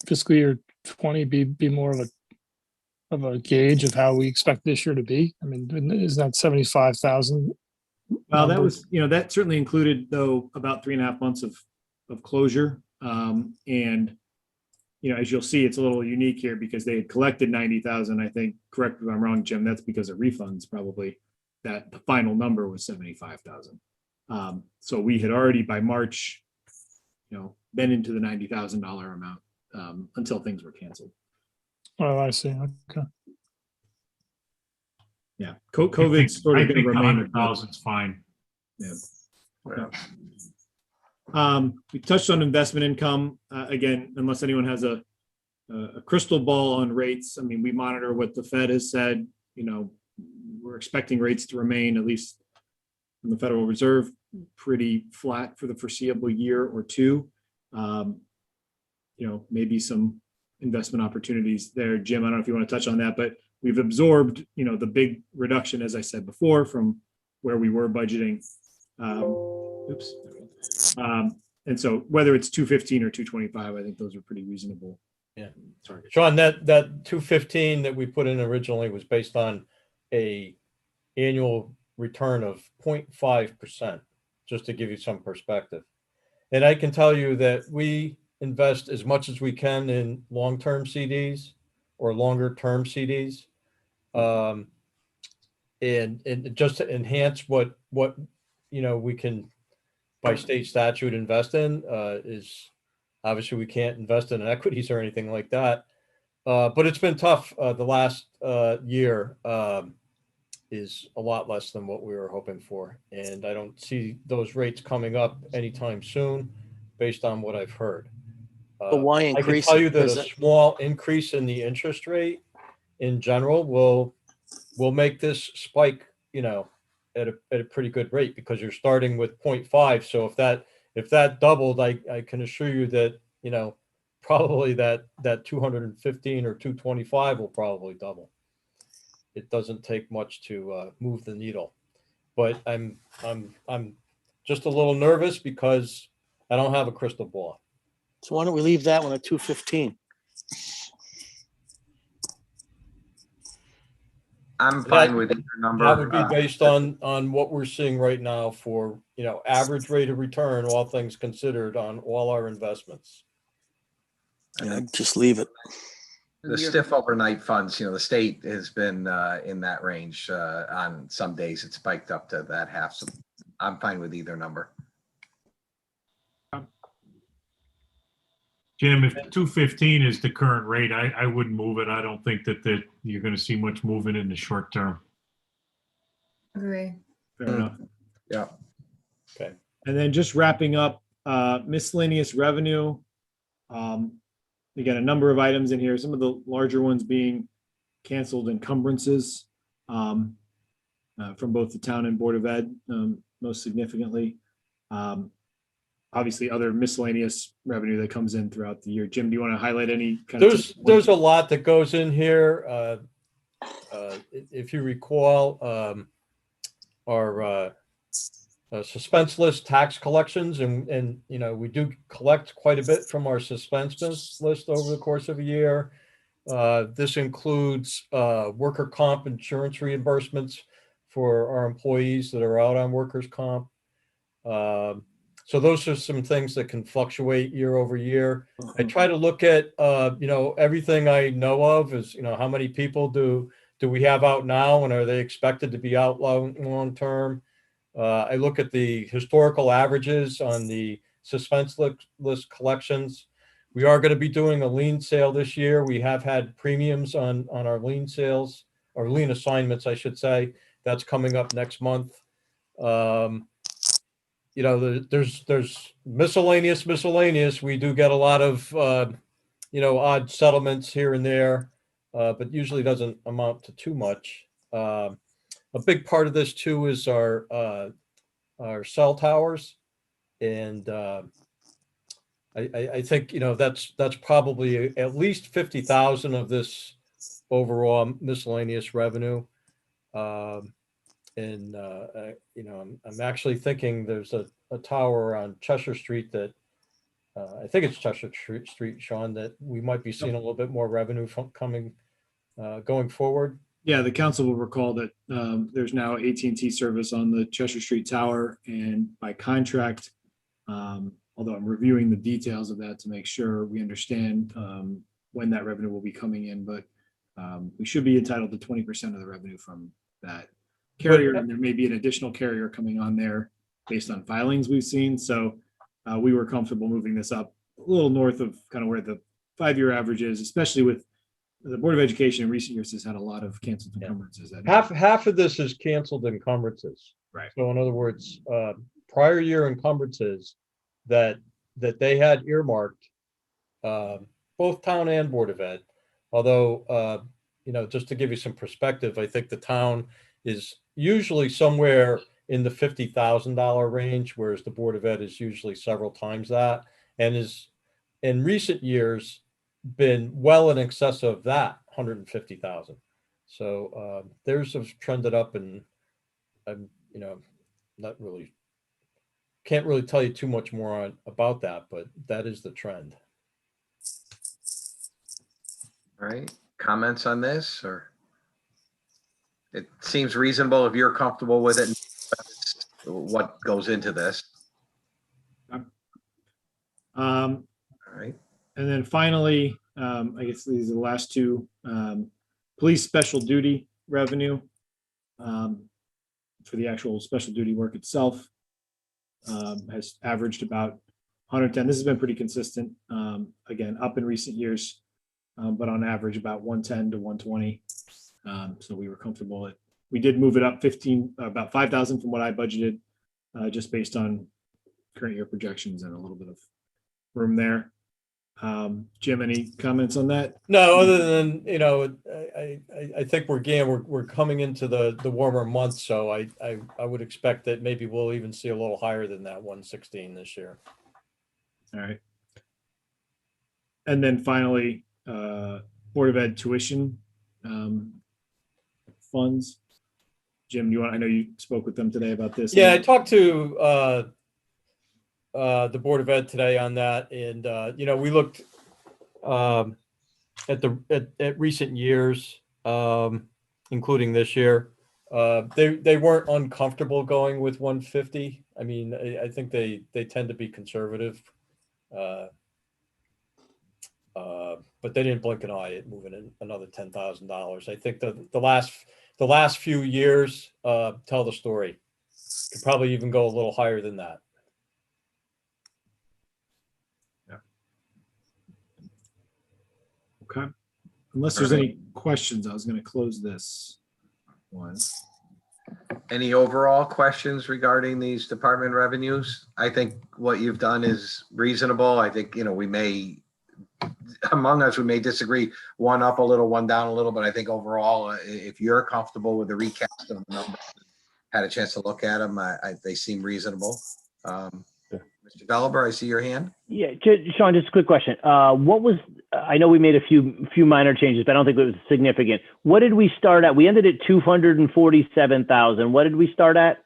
fiscal year 20 be more of a gauge of how we expect this year to be? I mean, is that 75,000? Well, that was, that certainly included, though, about 3.5 months of closure. And, as you'll see, it's a little unique here because they had collected 90,000. I think, correct me if I'm wrong, Jim, that's because of refunds, probably, that the final number was 75,000. So we had already by March, been into the $90,000 amount until things were canceled. Oh, I see. Okay. Yeah, COVID's sort I of going think to remain. 100,000 is fine. Yeah. Okay. We touched on investment income. Again, unless anyone has a crystal ball on rates, I mean, we monitor what the Fed has said. We're expecting rates to remain, at least from the Federal Reserve, pretty flat for the foreseeable year or two. Maybe some investment opportunities there. Jim, I don't know if you want to touch on that, but we've absorbed, the big reduction, as I said before, from where we were budgeting. And so whether it's 215 or 225, I think those are pretty reasonable. Yeah. Targets. Sean, that 215 that we put in originally was based on a annual return of 0.5%, just to give you some perspective. And I can tell you that we invest as much as we can in long-term CDs or longer-term CDs, and just to enhance what we can by state statute invest in. Is obviously we can't invest in equities or anything like that, but it's been tough. The last year is a lot less than what we were hoping for, and I don't see those rates coming up anytime soon based on what I've heard. But why I can increase tell it? you that a Is it- small increase in the interest rate in general will make this spike, at a pretty good rate, because you're starting with 0.5. So if that doubled, I can assure you that, probably that 215 or 225 will probably double. It doesn't take much to move the needle, but I'm just a little nervous because I don't have a crystal ball. So why don't we leave that one at 215? I'm fine with either number. That would be based on what we're seeing right now for, average rate of return, all things considered, on all our investments. Yeah, just leave it. The stiff overnight funds, the state has been in that range. On some days, it's spiked up to that half. So I'm fine with either number. Jim, if 215 is the current rate, I wouldn't move it. I don't think that you're going to see much movement in the short term. Agree. Fair enough. Yeah. Okay. And then just wrapping up, miscellaneous revenue. Again, a number of items in here, some of the larger ones being canceled encumbrances from both the town and Board of Ed, most significantly. Obviously, other miscellaneous revenue that comes in throughout the year. Jim, do you want to highlight any kind of? There's a lot that goes in here. If you recall, our suspense list tax collections, and we do collect quite a bit from our suspense list over the course of a year. This includes worker comp insurance reimbursements for our employees that are out on workers' comp. So those are some things that can fluctuate year over year. I try to look at, everything I know of is, how many people do we have out now, and are they expected to be out long term? I look at the historical averages on the suspense list collections. We are going to be doing a lien sale this year. We have had premiums on our lien sales, or lien assignments, I should say. That's coming up next month. You know, there's miscellaneous. We do get a lot of, odd settlements here and there, but usually doesn't amount to too much. A big part of this too is our cell towers. And I think, that's probably at least 50,000 of this overall miscellaneous revenue. I'm actually thinking there's a tower on Cheshire Street that I think it's Cheshire Street, Sean, that we might be seeing a little bit more revenue from coming going forward. Yeah, the council will recall that there's now AT&T service on the Cheshire Street Tower, and by contract, although I'm reviewing the details of that to make sure we understand when that revenue will be coming in, but we should be entitled to 20% of the revenue from that carrier, and there may be an additional carrier coming on there based on filings we've seen. So we were comfortable moving this up a little north of kind of where the 5-year average is, especially with the Board of Education in recent years has had a lot of canceled encumbrances. Half of this is canceled encumbrances. Right. So in other words, prior year encumbrances that they had earmarked, both town and Board of Ed. Although, just to give you some perspective, I think the town is usually somewhere in the $50,000 range, whereas the Board of Ed is usually several times that, and is in recent years been well in excess of that 150,000. So theirs have trended up, and I'm, can't really tell you too much more about that, but that is the trend. All right, comments on this, or? It seems reasonable if you're comfortable with it. What goes into this? All right. And then finally, I guess these are the last two. Police special duty revenue for the actual special duty work itself has averaged about 110. This has been pretty consistent. Again, up in recent years, but on average about 110 to 120. So we were comfortable. We did move it up about 5,000 from what I budgeted, just based on current year projections and a little bit of room there. Jim, any comments on that? No, other than, I think we're coming into the warmer months, so I would expect that maybe we'll even see a little higher than that 116 this year. All right. And then finally, Board of Ed tuition funds. Jim, I know you spoke with them today about this. Yeah, I talked to the Board of Ed today on that, and we looked at recent years, including this year. They weren't uncomfortable going with 150. I mean, I think they tend to be conservative, but they didn't blink an eye at moving in another $10,000. I think the last few years tell the story. Could probably even go a little higher than that. Yeah. Okay. Unless there's any questions, I was going to close this one. Any overall questions regarding these department revenues? I think what you've done is reasonable. I think, we may, among us, we may disagree, one up a little, one down a little, but I think overall, if you're comfortable with the recast of the numbers, had a chance to look at them, they seem reasonable. Mr. Veliber, I see your hand. Yeah, Sean, just a quick question. I know we made a few minor changes, but I don't think it was significant. What did we start at? We ended at 247,000. What did we start at?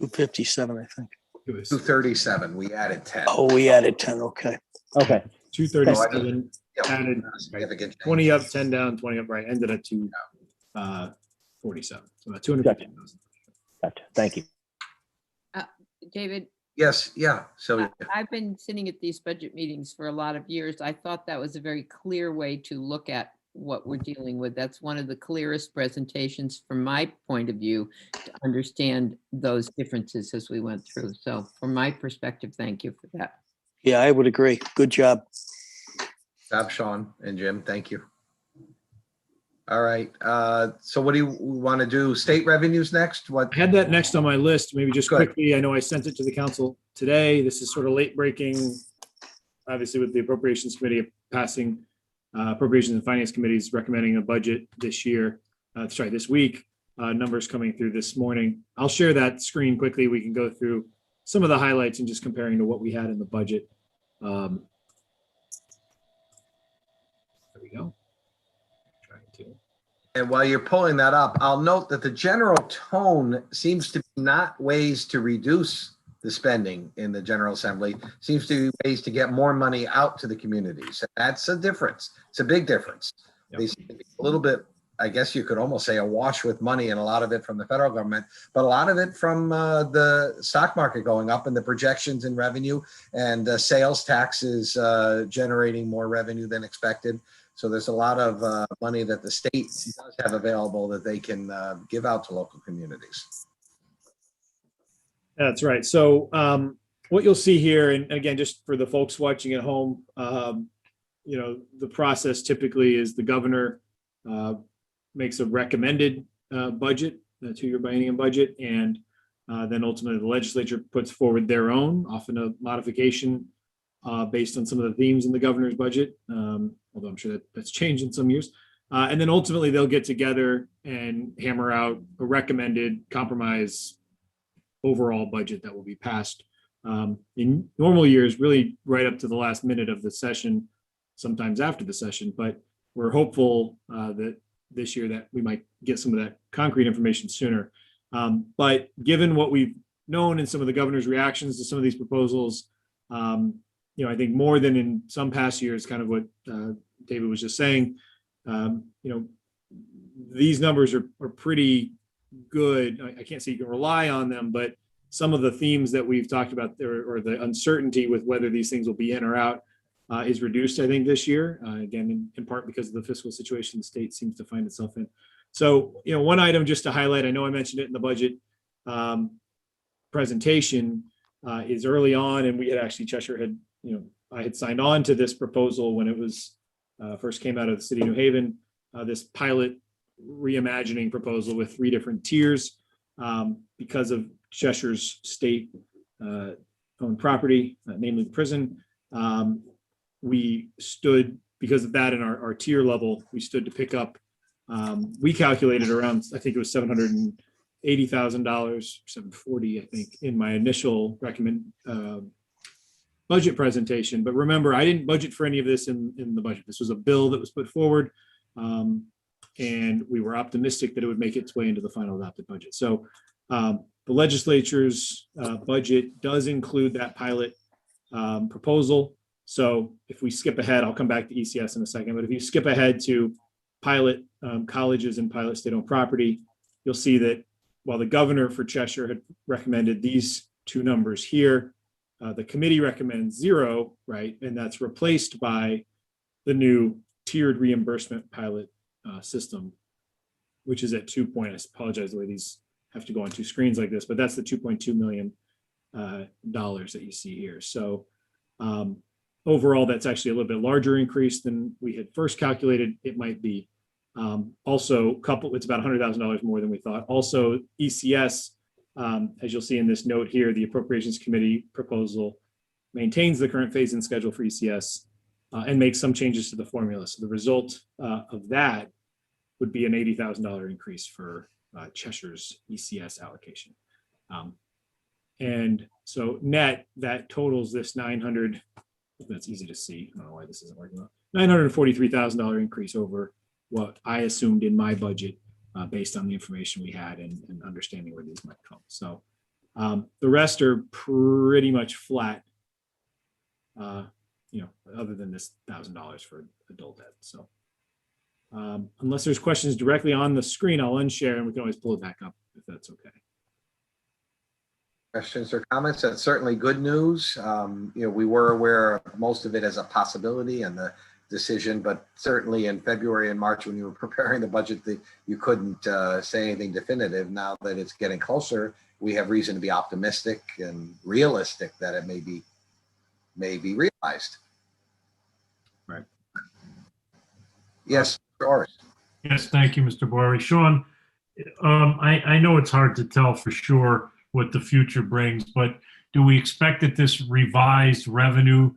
257, I think. It was 237. We added 10. Oh, we added 10. Okay. Okay. 237, added Significant change. 20 up, 10 down, 20 up, right. Ended at 247. So about 250,000. Gotcha. Thank you. David, Yes, yeah. So I've been sitting at these budget meetings for a lot of years. I thought that was a very clear way to look at what we're dealing with. That's one of the clearest presentations from my point of view to understand those differences as we went through. So from my perspective, thank you for that. Yeah, I would agree. Good job. Job, Sean and Jim. Thank you. All right. So what do you want to do? State revenues next? What? I had that next on my list, maybe just Good. quickly. I know I sent it to the council today. This is sort of late breaking, obviously with the Appropriations Committee passing Appropriations and Finance Committees recommending a budget this year, this week, numbers coming through this morning. I'll share that screen quickly. We can go through some of the highlights and just comparing to what we had in the budget. There we go. Trying to. And while you're pulling that up, I'll note that the general tone seems to be not ways to reduce the spending in the General Assembly, seems to be ways to get more money out to the communities. That's a difference. It's a big difference. Yep. They seem to be a little bit, I guess you could almost say, awash with money, and a lot of it from the federal government, but a lot of it from the stock market going up and the projections in revenue, and sales taxes generating more revenue than expected. So there's a lot of money that the state does have available that they can give out to local communities. That's right. So what you'll see here, and again, just for the folks watching at home, the process typically is the governor makes a recommended budget, a 2-year biennium budget, and then ultimately the legislature puts forward their own, often a modification based on some of the themes in the governor's budget, although I'm sure that's changed in some years. And then ultimately they'll get together and hammer out a recommended compromise overall budget that will be passed in normal years, really right up to the last minute of the session, sometimes after the session. But we're hopeful that this year that we might get some of that concrete information sooner. But given what we've known in some of the governor's reactions to some of these proposals, I think more than in some past years, kind of what David was just saying, these numbers are pretty good. I can't say you can rely on them, but some of the themes that we've talked about or the uncertainty with whether these things will be in or out is reduced, I think, this year, again, in part because of the fiscal situation the state seems to find itself in. So, one item just to highlight, I know I mentioned it in the budget presentation, is early on, and we had actually, Cheshire had, I had signed on to this proposal when it was first came out of the city of New Haven, this pilot reimagining proposal with 3 different tiers because of Cheshire's state owned property, namely the prison. We stood, because of that in our tier level, we stood to pick up, we calculated around, I think it was $780,000, $740, I think, in my initial budget presentation. But remember, I didn't budget for any of this in the budget. This was a bill that was put forward, and we were optimistic that it would make its way into the final adopted budget. So the legislature's budget does include that pilot proposal. So if we skip ahead, I'll come back to ECS in a second, but if you skip ahead to pilot colleges and pilot state-owned property, you'll see that while the governor for Cheshire had recommended these 2 numbers here, the committee recommends 0, right? And that's replaced by the new tiered reimbursement pilot system, which is at 2 point. I apologize the way these have to go on 2 screens like this, but that's the $2.2 million that you see here. So overall, that's actually a little bit larger increase than we had first calculated it might be. Also, it's about $100,000 more than we thought. Also, ECS, as you'll see in this note here, the Appropriations Committee proposal maintains the current phase-in schedule for ECS and makes some changes to the formula. So the result of that would be an $80,000 increase for Cheshire's ECS allocation. And so net, that totals this 900, that's easy to see. I don't know why this isn't working well. $943,000 increase over what I assumed in my budget based on the information we had and understanding where these might come. So the rest are pretty much flat, other than this $1,000 for adult ed. So unless there's questions directly on the screen, I'll unshare and we can always pull it back up if that's okay. Questions or comments? That's certainly good news. We were aware of most of it as a possibility and the decision, but certainly in February and March when you were preparing the budget, you couldn't say anything definitive. Now that it's getting closer, we have reason to be optimistic and realistic that it may be may be realized. Right. Yes, Doris. Yes, thank you, Mr. Bory. Sean, I know it's hard to tell for sure what the future brings, but do we expect that this revised revenue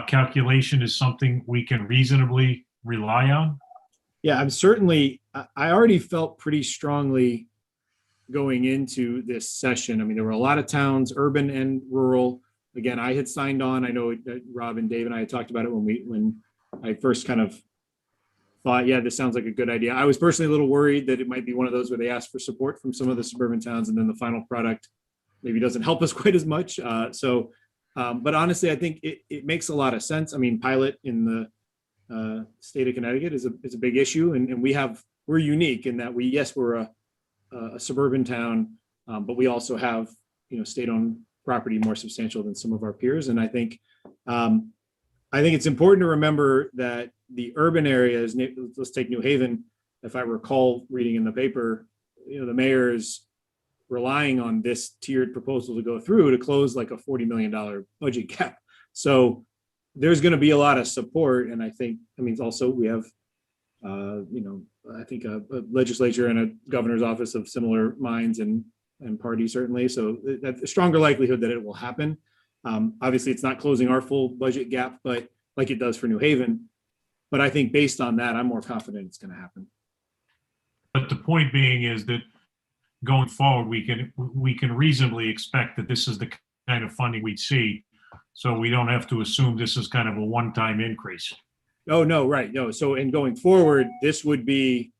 calculation is something we can reasonably rely on? Yeah, I'm certainly, I already felt pretty strongly going into this session. I mean, there were a lot of towns, urban and rural. Again, I had signed on. I know that Rob and Dave and I had talked about it when I first kind of thought, yeah, this sounds like a good idea. I was personally a little worried that it might be one of those where they ask for support from some of the suburban towns and then the final product maybe doesn't help us quite as much. But honestly, I think it makes a lot of sense. I mean, pilot in the state of Connecticut is a big issue, and we're unique in that we're a suburban town, but we also have, state-owned property more substantial than some of our peers. And I think it's important to remember that the urban areas, let's take New Haven. If I recall reading in the paper, the mayor is relying on this tiered proposal to go through to close like a $40 million budget gap. So there's going to be a lot of support. And I think, also we have, I think a legislature and a governor's office of similar minds and party certainly. So that's a stronger likelihood that it will happen. Obviously it's not closing our full budget gap, but like it does for New Haven. But I think based on that, I'm more confident it's going to happen. But the point being is that going forward, we can reasonably expect that this is the kind of funding we'd see. So we don't have to assume this is kind of a one-time increase. Oh, no, right. No. So in going forward, this would be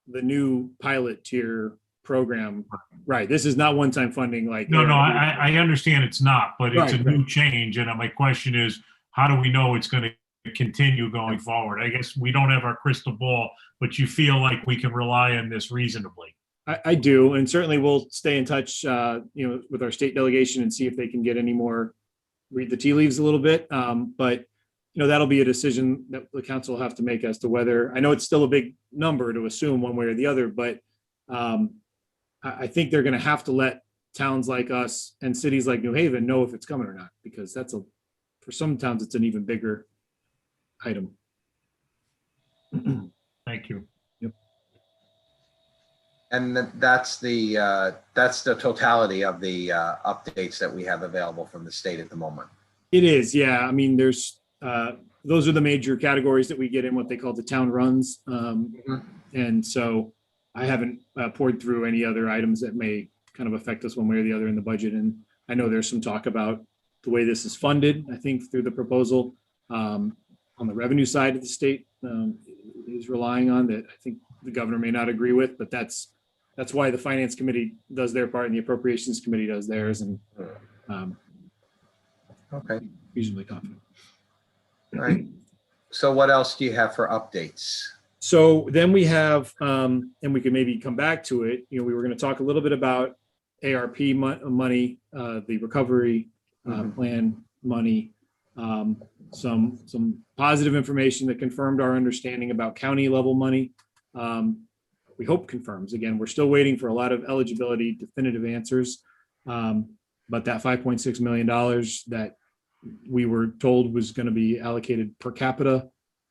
the new pilot tier program. Right. This is not one-time funding like. No, I understand it's not, but it's a Right. new change. And my question is, how do we know it's going to continue going forward? I guess we don't have our crystal ball, but you feel like we can rely on this reasonably. I do. And certainly we'll stay in touch, with our state delegation and see if they can get any more, read the tea leaves a little bit. But that'll be a decision that the council will have to make as to whether, I know it's still a big number to assume one way or the other, but I think they're going to have to let towns like us and cities like New Haven know if it's coming or not, because for some towns, it's an even bigger item. Thank you. Yep. And that's the totality of the updates that we have available from the state at the moment. It is, yeah. There's those are the major categories that we get in what they call the town runs. And so I haven't poured through any other items that may kind of affect us one way or the other in the budget. And I know there's some talk about the way this is funded, I think through the proposal on the revenue side of the state is relying on that. I think the governor may not agree with, but that's why the finance committee does their part and the appropriations committee does theirs. And Okay. reasonably confident. All right. So what else do you have for updates? So then we have, and we can maybe come back to it. We were going to talk a little bit about ARP money, the recovery plan money, some positive information that confirmed our understanding about county level money. We hope confirms. Again, we're still waiting for a lot of eligibility definitive answers. But that $5.6 million that we were told was going to be allocated per capita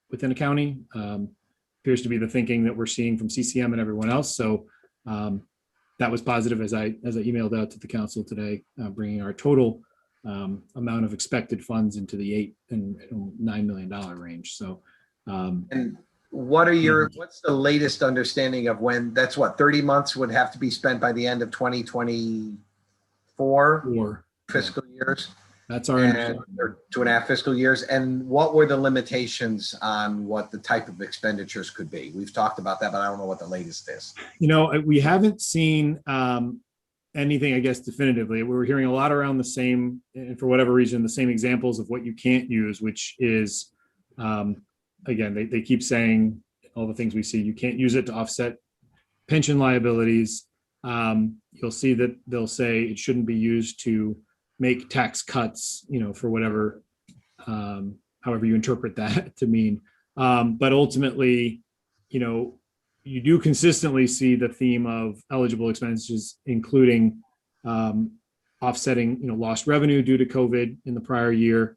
within a county appears to be the thinking that we're seeing from CCM and everyone else. So that was positive as I emailed out to the council today, bringing our total amount of expected funds into the $8 and $9 million range. So, and what's the latest understanding of when, that's what, 30 months would have to be spent by the end of 2024 fiscal years? That's our understanding. Or 2.5 fiscal years. And what were the limitations on what the type of expenditures could be? We've talked about that, but I don't know what the latest is. We haven't seen anything, I guess, definitively. We were hearing a lot around the same, and for whatever reason, the same examples of what you can't use, which is, again, they keep saying all the things we see. You can't use it to offset pension liabilities. You'll see that they'll say it shouldn't be used to make tax cuts, for whatever, however you interpret that to mean. But ultimately, you do consistently see the theme of eligible expenses, including offsetting, lost revenue due to COVID in the prior year.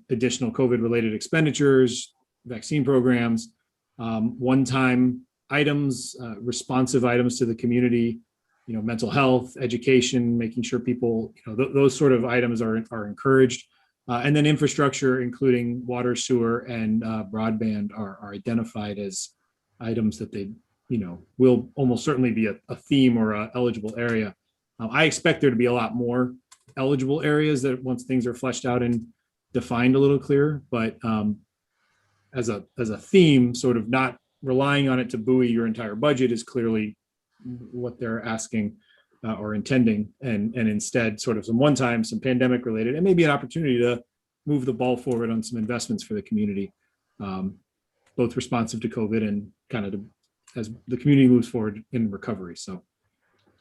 additional COVID-related expenditures, vaccine programs, one-time items, responsive items to the community, mental health, education, making sure people, those sort of items are encouraged. And then infrastructure, including water, sewer, and broadband are identified as items that they, will almost certainly be a theme or a eligible area. I expect there to be a lot more eligible areas that once things are fleshed out and defined a little clearer, but as a theme, sort of not relying on it to buoy your entire budget is clearly what they're asking or intending, and instead sort of some one-time, some pandemic related, and maybe an opportunity to move the ball forward on some investments for the community, both responsive to COVID and kind of as the community moves forward in recovery. So,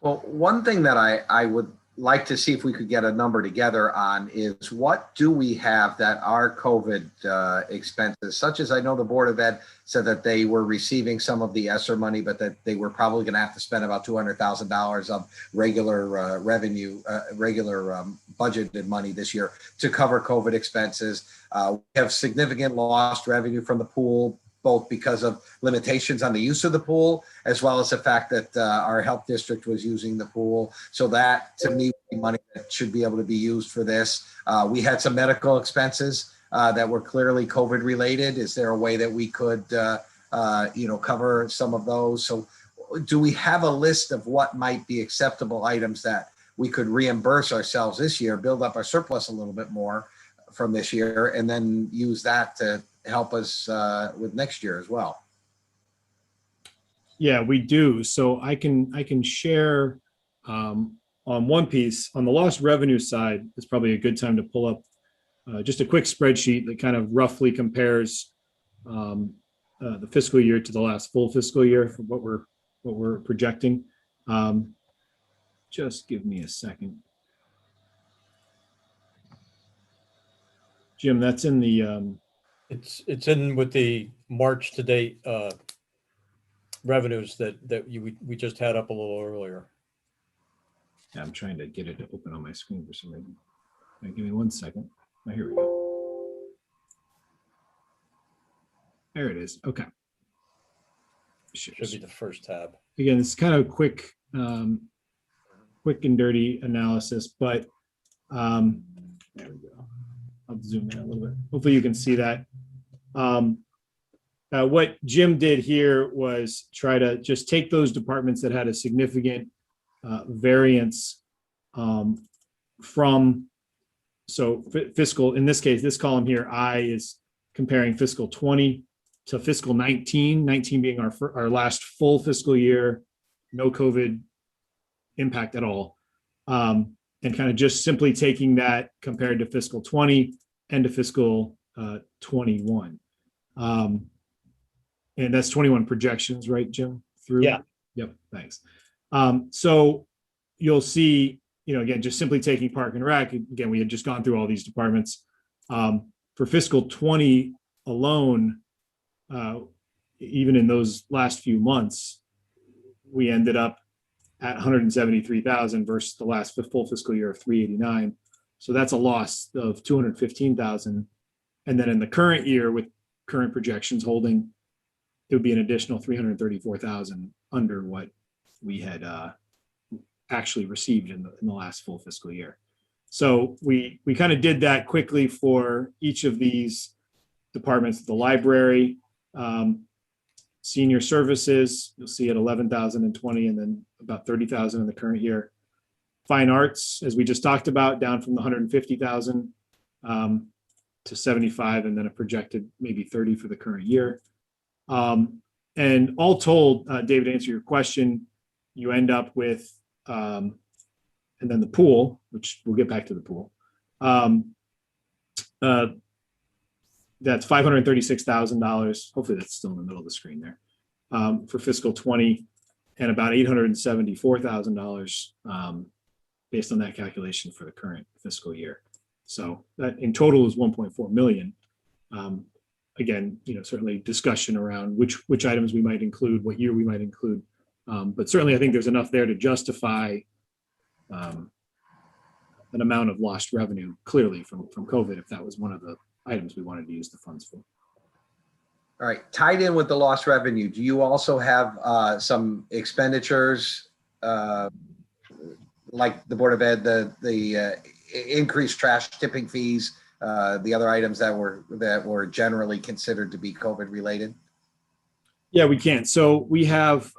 Well, one thing that I would like to see if we could get a number together on is what do we have that are COVID expenses, such as I know the Board of Ed said that they were receiving some of the ESSER money, but that they were probably going to have to spend about $200,000 of regular revenue, budgeted money this year to cover COVID expenses. We have significant lost revenue from the pool, both because of limitations on the use of the pool, as well as the fact that our health district was using the pool. So that, to me, would be money that should be able to be used for this. We had some medical expenses that were clearly COVID related. Is there a way that we could, cover some of those? So do we have a list of what might be acceptable items that we could reimburse ourselves this year, build up our surplus a little bit more from this year, and then use that to help us with next year as well? yeah, we do. So I can share on one piece on the lost revenue side. It's probably a good time to pull up just a quick spreadsheet that kind of roughly compares the fiscal year to the last full fiscal year for what we're projecting. Just give me a second. Jim, that's in the It's in with the March to date revenues that we just had up a little earlier. yeah, I'm trying to get it to open on my screen for some reason. Give me 1 second. Oh, here we go. There it is. Okay. Should be the first tab. Again, it's kind of quick and dirty analysis, but there we go. I'll zoom in a little bit. Hopefully you can see that. What Jim did here was try to just take those departments that had a significant variance from, so fiscal, in this case, this column here, I is comparing fiscal 20 to fiscal 19, 19 being our last full fiscal year, no COVID impact at all. And kind of just simply taking that compared to fiscal 20 and to fiscal 21. And that's 21 projections, right, Jim? Through? Yeah. Yep, thanks. So you'll see, again, just simply taking Park and Rec, again, we had just gone through all these departments. For fiscal 20 alone, even in those last few months, we ended up at 173,000 versus the last full fiscal year of 389. So that's a loss of 215,000. And then in the current year, with current projections holding, it would be an additional 334,000 under what we had actually received in the last full fiscal year. So we kind of did that quickly for each of these departments. The library, senior services, you'll see at 11,020, and then about 30,000 in the current year. Fine arts, as we just talked about, down from the 150,000 to 75, and then a projected maybe 30 for the current year. And all told, David, to answer your question, you end up with, and then the pool, which we'll get back to the pool. That's $536,000. Hopefully that's still in the middle of the screen there, for fiscal 20, and about $874,000 based on that calculation for the current fiscal year. So that in total is 1.4 million. Again, certainly discussion around which items we might include, what year we might include. But certainly I think there's enough there to justify an amount of lost revenue clearly from COVID, if that was one of the items we wanted to use the funds for. All right, tied in with the lost revenue, do you also have some expenditures like the Board of Ed, the increased trash tipping fees, the other items that were generally considered to be COVID related? Yeah, we can. So we have,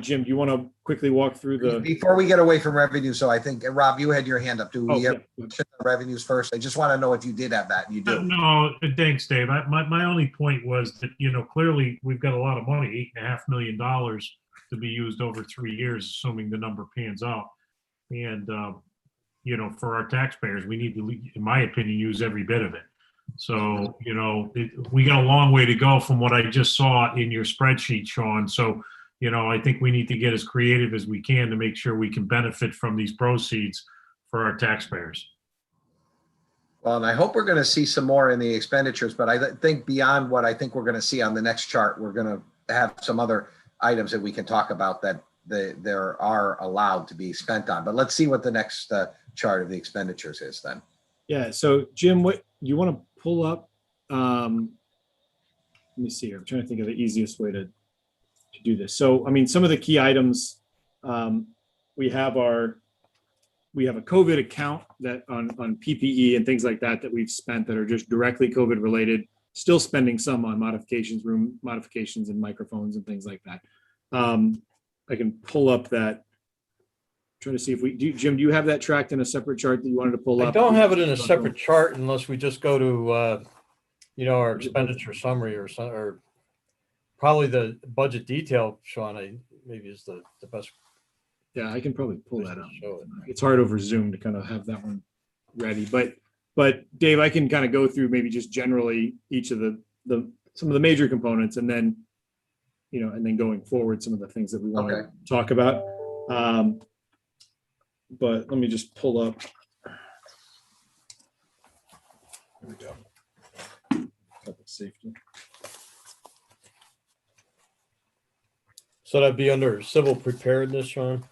Jim, do you want to quickly walk through the? Before we get away from revenue, so I think, Rob, you had your hand up. Do we have Yeah. revenues first? I just want to know if you did have that. You do. No, thanks, Dave. My only point was that, clearly we've got a lot of money, $8.5 million to be used over 3 years, assuming the number pans out. And, for our taxpayers, we need to, in my opinion, use every bit of it. So, we got a long way to go from what I just saw in your spreadsheet, Sean. So, I think we need to get as creative as we can to make sure we can benefit from these proceeds for our taxpayers. Well, and I hope we're going to see some more in the expenditures, but I think beyond what I think we're going to see on the next chart, we're going to have some other items that we can talk about that there are allowed to be spent on. But let's see what the next chart of the expenditures is then. Yeah. So Jim, what you want to pull up? Let me see here. I'm trying to think of the easiest way to do this. So, I mean, some of the key items, we have a COVID account that on PPE and things like that we've spent that are just directly COVID related, still spending some on modifications, room modifications and microphones and things like that. I can pull up that. Trying to see if we do. Jim, do you have that tracked in a separate chart that you wanted to pull up? I don't have it in a separate chart unless we just go to, our expenditure summary or probably the budget detail, Sean, maybe is the best. Yeah, I can probably pull that up. Show it. It's hard over Zoom to kind of have that one ready, but Dave, I can kind of go through maybe just generally each of some of the major components, and then, and then going forward, some of the things that we want to talk about. But let me just pull up. There we go. Public safety. So that'd be under civil preparedness, Sean?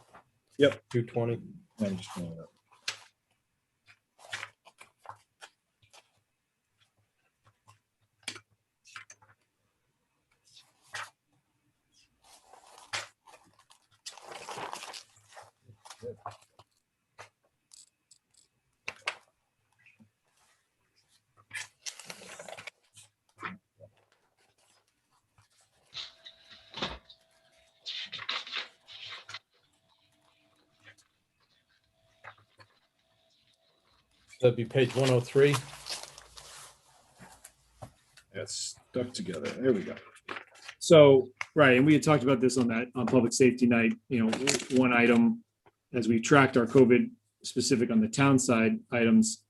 Yep. 220. I'm just pulling it up. That'd be page 103. That's stuck together. There we go. So, right, and we had talked about this on public safety night. One item as we tracked our COVID specific on the town side items,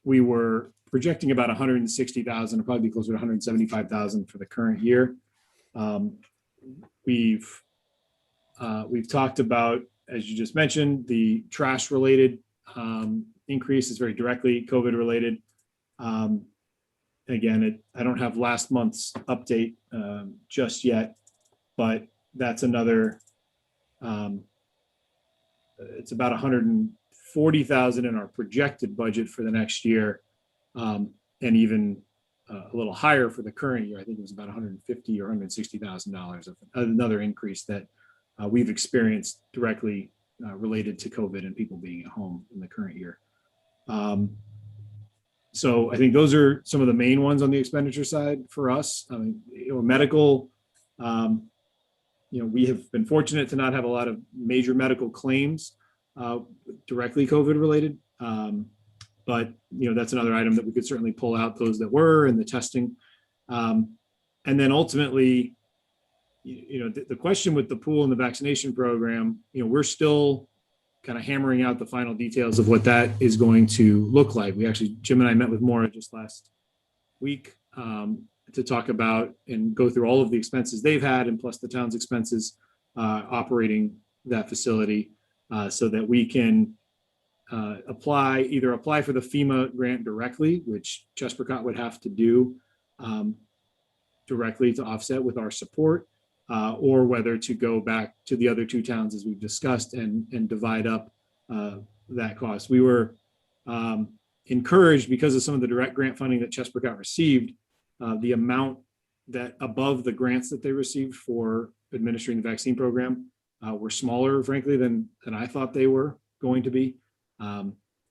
we were projecting about 160,000, or probably be closer to 175,000 for the current year. We've talked about, as you just mentioned, the trash related increase is very directly COVID related. Again, I don't have last month's update just yet, but that's another, it's about 140,000 in our projected budget for the next year, and even a little higher for the current year. I think it was about 150 or $160,000 of another increase that we've experienced directly related to COVID and people being at home in the current year. So I think those are some of the main ones on the expenditure side for us. Medical, we have been fortunate to not have a lot of major medical claims directly COVID related. But that's another item that we could certainly pull out, those that were, and the testing. And then ultimately, the question with the pool and the vaccination program, we're still kind of hammering out the final details of what that is going to look like. Jim and I met with Maura just last week to talk about and go through all of the expenses they've had, and plus the town's expenses operating that facility, so that we can either apply for the FEMA grant directly, which Chesapeake would have to do directly to offset with our support, or whether to go back to the other two towns as we've discussed and divide up that cost. We were encouraged because of some of the direct grant funding that Chesapeake received, the amount that above the grants that they received for administering the vaccine program were smaller, frankly, than I thought they were going to be,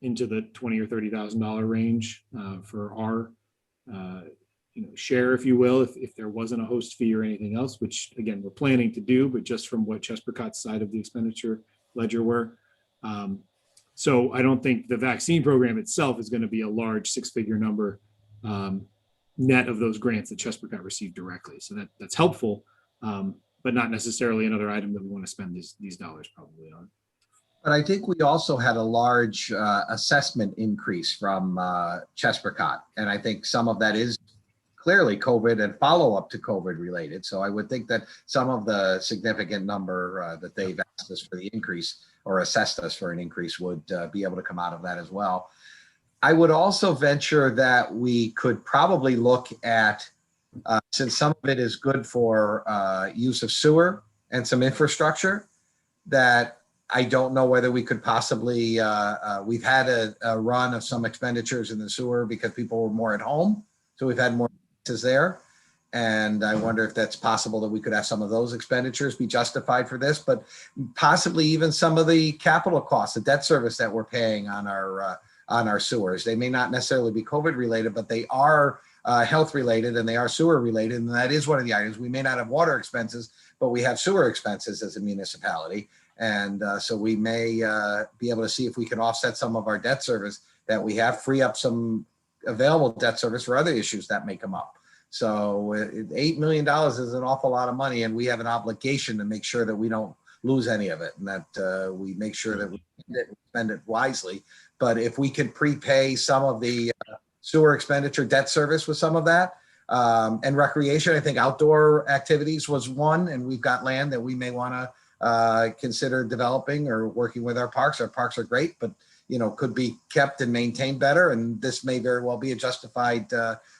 into the $20,000 or $30,000 range for our share, if you will, if there wasn't a host fee or anything else, which again we're planning to do, but just from what Chesapeake's side of the expenditure ledger were. So I don't think the vaccine program itself is going to be a large six-figure number net of those grants that Chesapeake received directly. So that's helpful, but not necessarily another item that we want to spend these dollars probably on. But I think we also had a large assessment increase from Chesapeake, and I think some of that is clearly COVID and follow-up to COVID related. So I would think that some of the significant number that they've asked us for the increase or assessed us for an increase would be able to come out of that as well. I would also venture that we could probably look at, since some of it is good for use of sewer and some infrastructure, that I don't know whether we could possibly, we've had a run of some expenditures in the sewer because people were more at home. So we've had more expenses there. And I wonder if that's possible that we could have some of those expenditures be justified for this, but possibly even some of the capital costs, the debt service that we're paying on our sewers. They may not necessarily be COVID related, but they are health related and they are sewer related. And that is one of the items. We may not have water expenses, but we have sewer expenses as a municipality. And so we may be able to see if we can offset some of our debt service that we have, free up some available debt service for other issues that may come up. So $8 million is an awful lot of money, and we have an obligation to make sure that we don't lose any of it and that we make sure that we spend it wisely. But if we could prepay some of the sewer expenditure debt service with some of that, and recreation, I think outdoor activities was one, and we've got land that we may want to consider developing or working with our parks. Our parks are great, but could be kept and maintained better. And this may very well be a justified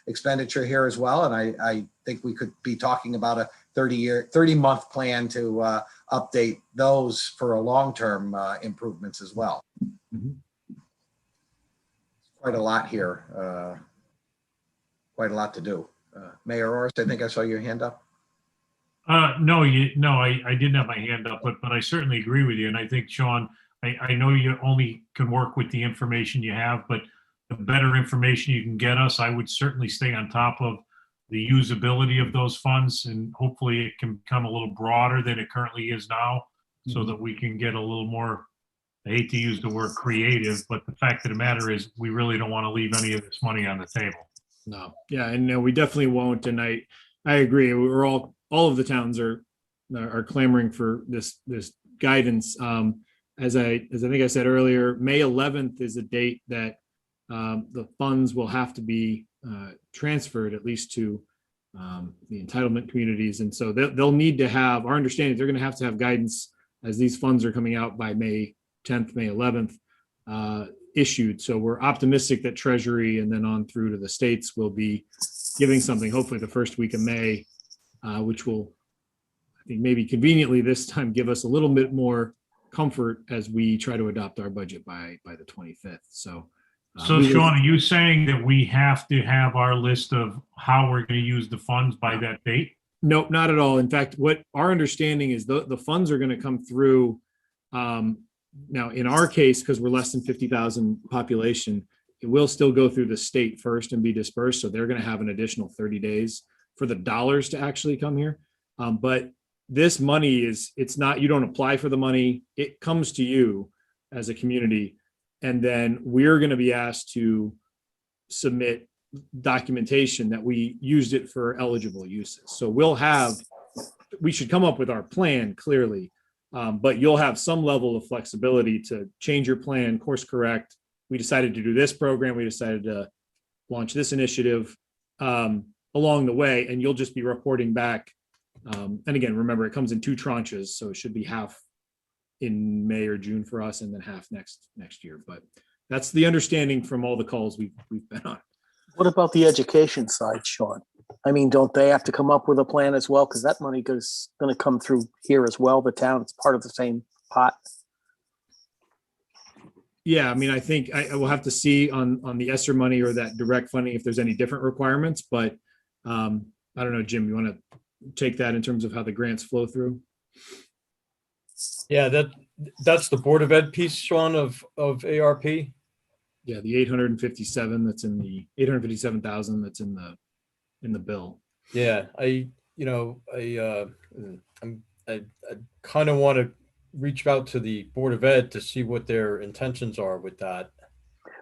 expenditure here as well. And I think we could be talking about a 30-month plan to update those for a long-term improvements as well. Mm-hmm. Quite a lot here. Quite a lot to do. Mayor Orris, I think I saw your hand up. No, I didn't have my hand up, but I certainly agree with you. And I think, Sean, I know you only can work with the information you have, but the better information you can get us, I would certainly stay on top of the usability of those funds, and hopefully it can become a little broader than it currently is now, so that we can get a little more, I hate to use the word creative, but the fact of the matter is we really don't want to leave any of this money on the table. No, yeah, and no, we definitely won't. And I agree. We're all of the towns are clamoring for this guidance. As I think I said earlier, May 11th is a date that the funds will have to be transferred, at least to the entitlement communities. And so they'll need to have, our understanding, they're going to have guidance as these funds are coming out by May 10th, May 11th issued. So we're optimistic that Treasury and then on through to the states will be giving something, hopefully the first week of May, which will, I think maybe conveniently this time, give us a little bit more comfort as we try to adopt our budget by the 25th. So Sean, are you saying that we have to have our list of how we're going to use the funds by that date? Nope, not at all. In fact, what our understanding is the funds are going to come through. Now, in our case, because we're less than 50,000 population, it will still go through the state first and be dispersed. So they're going to have an additional 30 days for the dollars to actually come here. But this money it's not, you don't apply for the money. It comes to you as a community. And then we're going to be asked to submit documentation that we used it for eligible uses. So we should come up with our plan clearly, but you'll have some level of flexibility to change your plan, course correct. We decided to do this program. We decided to launch this initiative along the way, and you'll just be reporting back. And again, remember, it comes in 2 tranches, so it should be half in May or June for us, and then half next year. But that's the understanding from all the calls we've been on. What about the education side, Sean? I mean, don't they have to come up with a plan as well? Because that money is going to come through here as well. The town, it's part of the same pot. Yeah, I mean, I think I will have to see on the ESSER money or that direct funding if there's any different requirements, but I don't know, Jim, you want to take that in terms of how the grants flow through? Yeah, that's the Board of Ed piece, Sean, of ARP. Yeah, the 857 that's in the 857,000 that's in the bill. Yeah, I kind of want to reach out to the Board of Ed to see what their intentions are with that.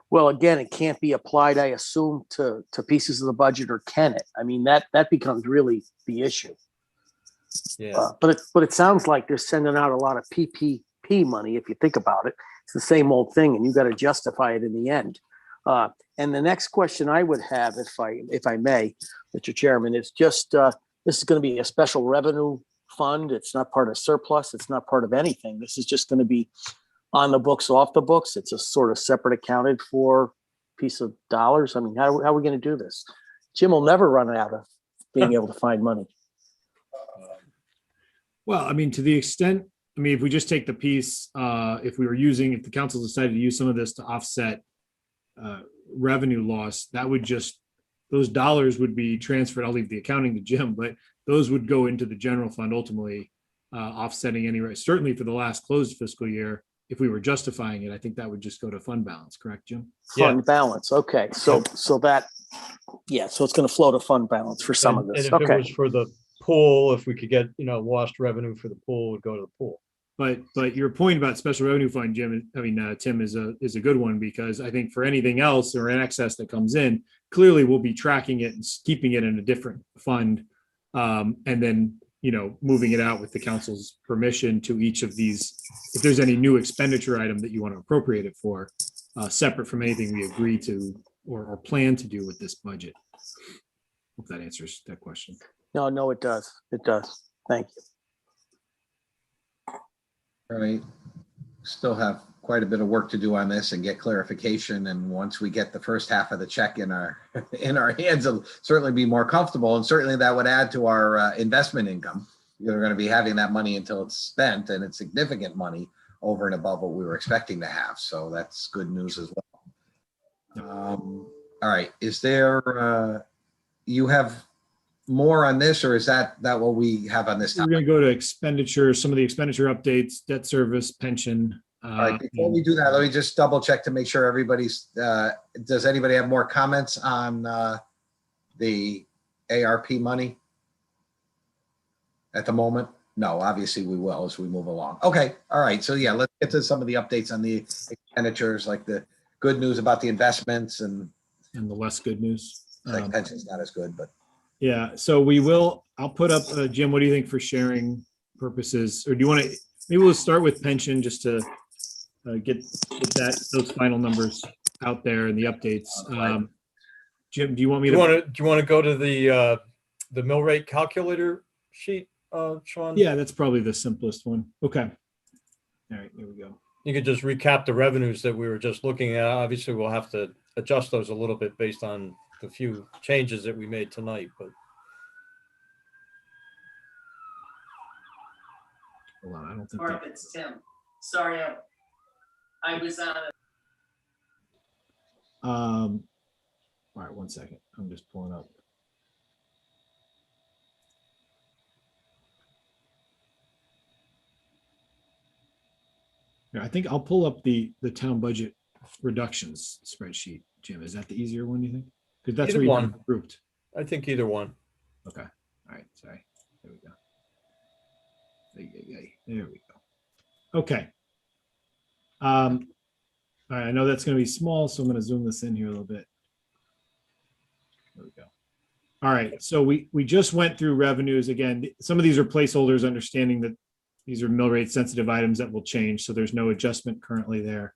Well, again, it can't be applied, I assume, to pieces of the budget, or can it? I mean, that becomes really the issue. Yeah, But it sounds like they're sending out a lot of PPP money. If you think about it, it's the same old thing, and you got to justify it in the end. And the next question I would have, if I may, Mr. Chairman, is just this is going to be a special revenue fund. It's not part of surplus. It's not part of anything. This is just going to be on the books, off the books. It's a sort of separate accounted for piece of dollars. I mean, how are we going to do this? Jim will never run out of being able to find money. Well, I mean, to the extent, I mean, if we just take the piece, if the council decided to use some of this to offset revenue loss, that would just, those dollars would be transferred. I'll leave the accounting to Jim, but those would go into the general fund ultimately, offsetting any, certainly for the last closed fiscal year. If we were justifying it, I think that would just go to fund balance, correct, Jim? Fund balance. Okay. So that, yeah, so it's going to flow to fund balance for some of and this. if it Okay. was for the pool, if we could get lost revenue for the pool, would go to the pool. But your point about special revenue fund, Jim, Tim, is a good one, because I think for anything else or in excess that comes in, clearly we'll be tracking it and keeping it in a different fund, and then moving it out with the council's permission to each of these. If there's any new expenditure item that you want to appropriate it for, separate from anything we agree to or plan to do with this budget. Hope that answers that question. No, it does. It does. Thank you. All right. Still have quite a bit of work to do on this and get clarification. And once we get the first half of the check in our hands, it'll certainly be more comfortable. And certainly that would add to our investment income. You're going to be having that money until it's spent, and it's significant money over and above what we were expecting to have. So that's good news as well. All right. Is there, you have more on this, or is that what we have on this We're topic? going to go to expenditures, some of the expenditure updates, debt service, pension. All right, before we do that, let me just double check to make sure everybody's, does anybody have more comments on the ARP money at the moment? No, obviously we will as we move along. Okay, all right, so yeah, let's get to some of the updates on the expenditures, like the good news about the investments and the less good news. like pension's not as good, but. Yeah, so I'll put up, Jim, what do you think for sharing purposes? Or do you want to, maybe we'll start with pension just to get those final numbers out there and the updates. Jim, do you want me to? Do you want to go to the mill rate calculator sheet, Sean? Yeah, that's probably the simplest one. Okay. All right, here we go. You could just recap the revenues that we were just looking at. Obviously, we'll have to adjust those a little bit based on the few changes that we made tonight, but. Hold on, I don't think. Barb, it's Tim. Sorry, I was on it. All right, one second. I'm just pulling up. Yeah, I think I'll pull up the town budget reductions spreadsheet. Jim, is that the easier one, you think? Because that's Either where you one. grouped. I think either one. Okay. All right. Sorry. There we go. There we go. Okay. All right. I know that's going to be small, so I'm going to zoom this in here a little bit. There we go. All right. So we just went through revenues again. Some of these are placeholders, understanding that these are mill rate sensitive items that will change. So there's no adjustment currently there.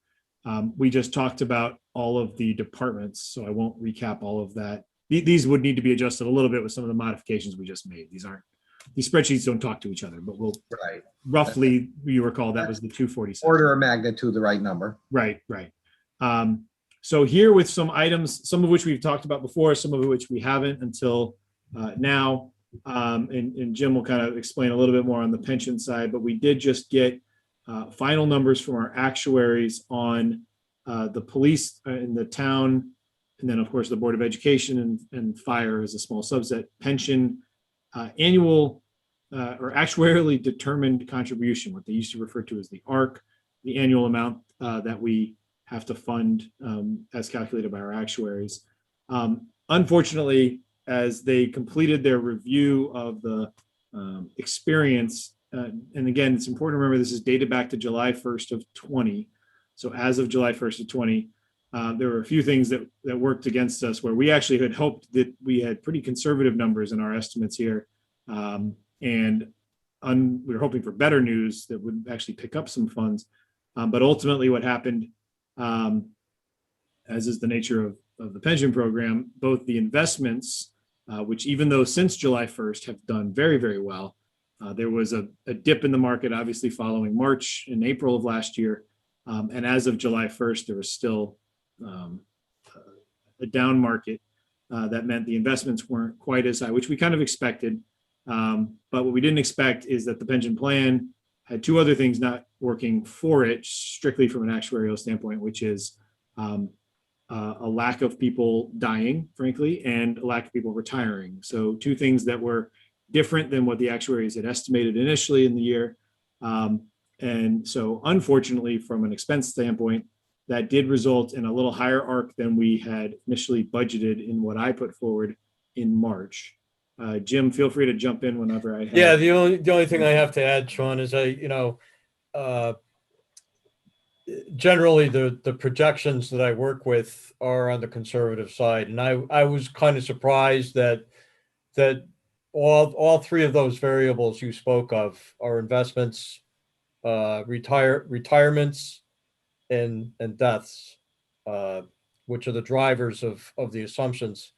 We just talked about all of the departments, so I won't recap all of that. These would need to be adjusted a little bit with some of the modifications we just made. These spreadsheets don't talk to each other, but we'll roughly, you recall that was the 247. Order of magnitude, the right number. Right. So here with some items, some of which we've talked about before, some of which we haven't until now. And Jim will kind of explain a little bit more on the pension side, but we did just get final numbers from our actuaries on the police in the town, and then of course the Board of Education and fire as a small subset, pension, annual or actuarially determined contribution, what they used to refer to as the ARC, the annual amount that we have to fund as calculated by our actuaries. Unfortunately, as they completed their review of the experience, and again, it's important to remember this is dated back to July 1st of 20. So as of July 1st of 20, there were a few things that worked against us where we actually had hoped that we had pretty conservative numbers in our estimates here. And we were hoping for better news that would actually pick up some funds. But ultimately what happened, as is the nature of the pension program, both the investments, which even though since July 1st have done very, very well, there was a dip in the market, obviously following March and April of last year. And as of July 1st, there was still a down market that meant the investments weren't quite as high, which we kind of expected. But what we didn't expect is that the pension plan had two other things not working for it, strictly from an actuarial standpoint, which is a lack of people dying, frankly, and a lack of people retiring. So two things that were different than what the actuaries had estimated initially in the year. And so unfortunately, from an expense standpoint, that did result in a little higher ARC than we had initially budgeted in what I put forward in March. Jim, feel free to jump in whenever I have. Yeah, the only thing I have to add, Sean, is generally the projections that I work with are on the conservative side, and I was kind of surprised that all three of those variables you spoke of are investments, retirements, and deaths, which are the drivers of the assumptions,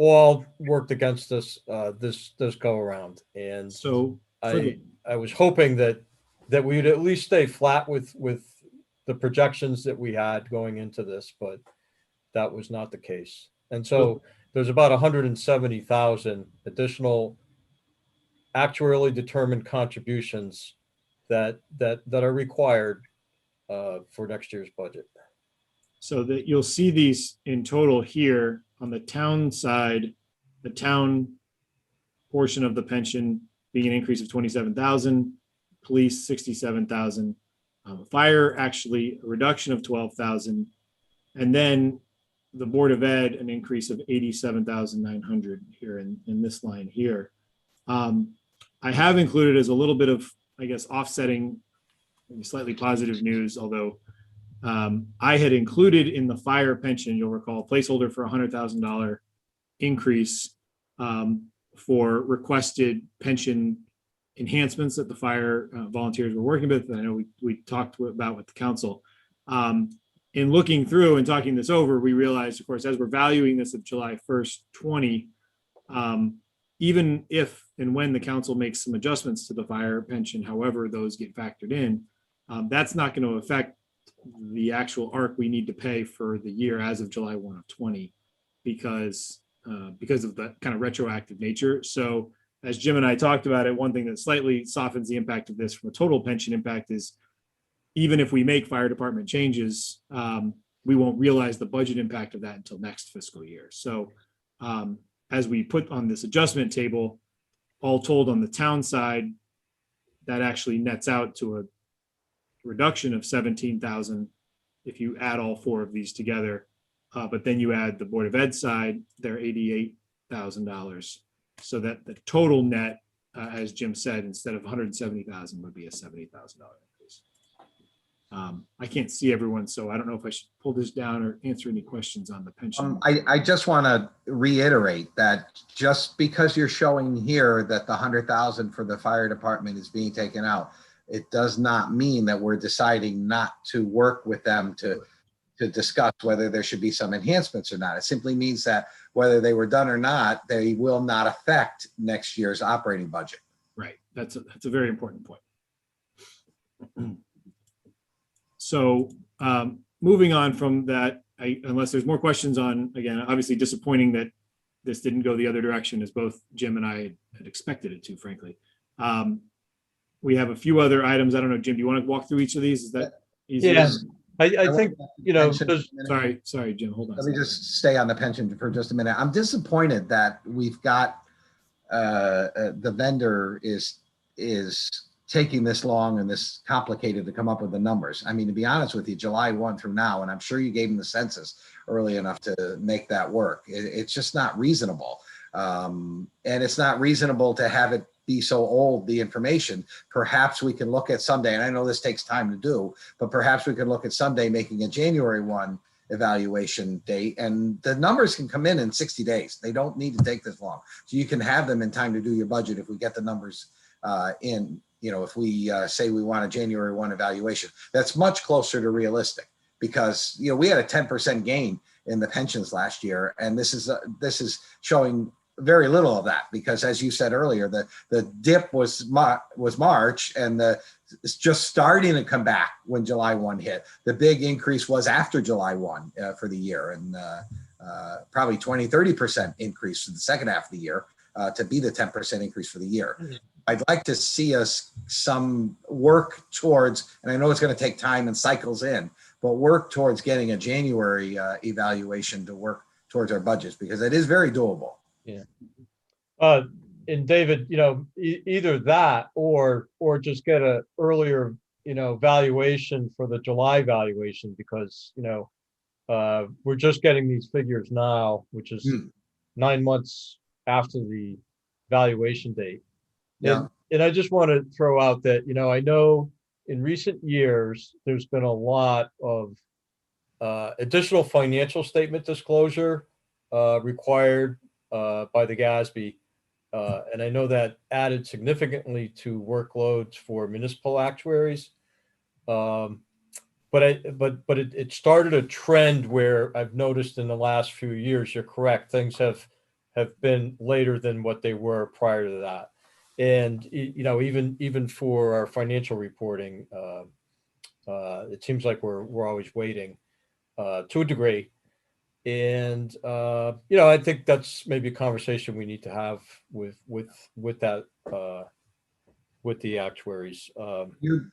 all worked against us this go around. And So I was hoping that we'd at least stay flat with the projections that we had going into this, but that was not the case. And so there's about 170,000 additional actuarially determined contributions that are required for next year's budget. So that you'll see these in total here on the town side, the town portion of the pension being an increase of 27,000, police 67,000, fire actually a reduction of 12,000, and then the Board of Ed an increase of 87,900 here in this line here. I have included as a little bit of, I guess, offsetting slightly positive news, although I had included in the fire pension, you'll recall, a placeholder for $100,000 increase for requested pension enhancements that the fire volunteers were working with. I know we talked about with the council. In looking through and talking this over, we realized, of course, as we're valuing this at July 1st, 20, even if and when the council makes some adjustments to the fire pension, however those get factored in, that's not going to affect the actual ARC we need to pay for the year as of July 1 of 20 because of the kind of retroactive nature. So as Jim and I talked about it, one thing that slightly softens the impact of this from a total pension impact is even if we make fire department changes, we won't realize the budget impact of that until next fiscal year. So as we put on this adjustment table, all told on the town side, that actually nets out to a reduction of 17,000 if you add all four of these together. But then you add the Board of Ed side, they're $88,000. So that the total net, as Jim said, instead of 170,000 would be a $70,000 increase. I can't see everyone, so I don't know if I should pull this down or answer any questions on the pension. I just want to reiterate that just because you're showing here that the 100,000 for the fire department is being taken out, it does not mean that we're deciding not to work with them to discuss whether there should be some enhancements or not. It simply means that whether they were done or not, they will not affect next year's operating budget. Right. That's a very important point. So moving on from that, unless there's more questions on, again, obviously disappointing that this didn't go the other direction as both Jim and I had expected it to, frankly. We have a few other items. I don't know, Jim, do you want to walk through each of these? Is that easy? Yes. I think, you know, Pension- there's, Sorry, Jim, hold on. Let me just stay on the pension for just a minute. I'm disappointed that we've got, the vendor is taking this long and this complicated to come up with the numbers. I mean, to be honest with you, July 1 through now, and I'm sure you gave him the census early enough to make that work. It's just not reasonable. And it's not reasonable to have it be so old, the information. Perhaps we can look at someday, and I know this takes time to do, but perhaps we can look at someday making a January 1 evaluation date, and the numbers can come in 60 days. They don't need to take this long. So you can have them in time to do your budget if we get the numbers in, you know, if we say we want a January 1 evaluation. That's much closer to realistic because, you know, we had a 10% gain in the pensions last year, and this is showing very little of that because, as you said earlier, the dip was March, and it's just starting to come back when July 1 hit. The big increase was after July 1 for the year, and probably 20-30% increase for the second half of the year to be the 10% increase for the year. I'd like to see us some work towards, and I know it's going to take time and cycles in, but work towards getting a January evaluation to work towards our budgets because it is very doable. yeah. And David, you know, either that or just get a earlier, you know, valuation for the July valuation because, you know, we're just getting these figures now, which is 9 months after the valuation date. Yeah. And I just want to throw out that, you know, I know in recent years, there's been a lot of additional financial statement disclosure required by the GASB. And I know that added significantly to workloads for municipal actuaries. But it started a trend where I've noticed in the last few years, you're correct, things have been later than what they were prior to that. And, you know, even for our financial reporting, it seems like we're always waiting to a degree. And, you know, I think that's maybe a conversation we need to have with that, with the actuaries. You're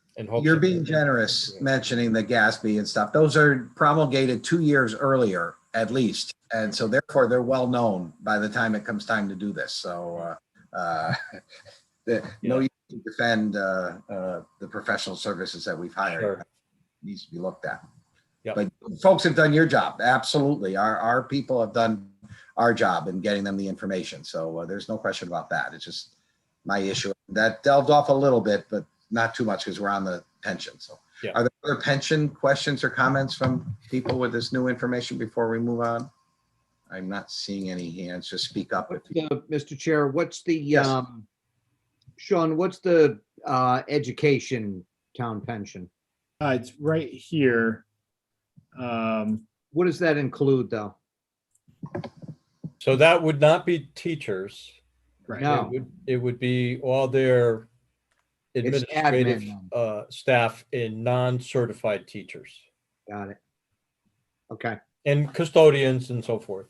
being generous mentioning the GASB and stuff. Those are promulgated 2 years earlier, at least. And so therefore they're well known by the time it comes time to do this. So, no need to defend the professional services that we've hired. Sure. It needs to be looked at. Yep. But folks have done your job. Absolutely. Our people have done our job in getting them the information. So there's no question about that. It's just my issue. That delved off a little bit, but not too much because we're on the pension. So yeah. Are there other pension questions or comments from people with this new information before we move on? I'm not seeing any hands. Just speak up. Mr. Chair, what's the, Yes. Sean, what's the education town pension? It's right here. What does that include, though? So that would not be teachers. Right. No. It would be all their It's administrative admin. staff and non-certified teachers Got it. Okay. and custodians and so forth,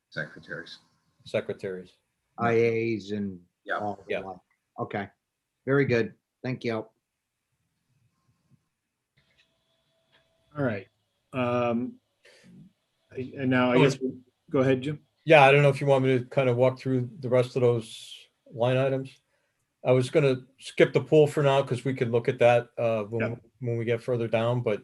Secretaries. secretaries. IAs and Yeah. all of Yeah. that. Okay. Very good. Thank you. All right. And now I guess, go ahead, Jim. Yeah, I don't know if you want me to kind of walk through the rest of those line items. I was going to skip the pool for now because we can look at that when we get further down. But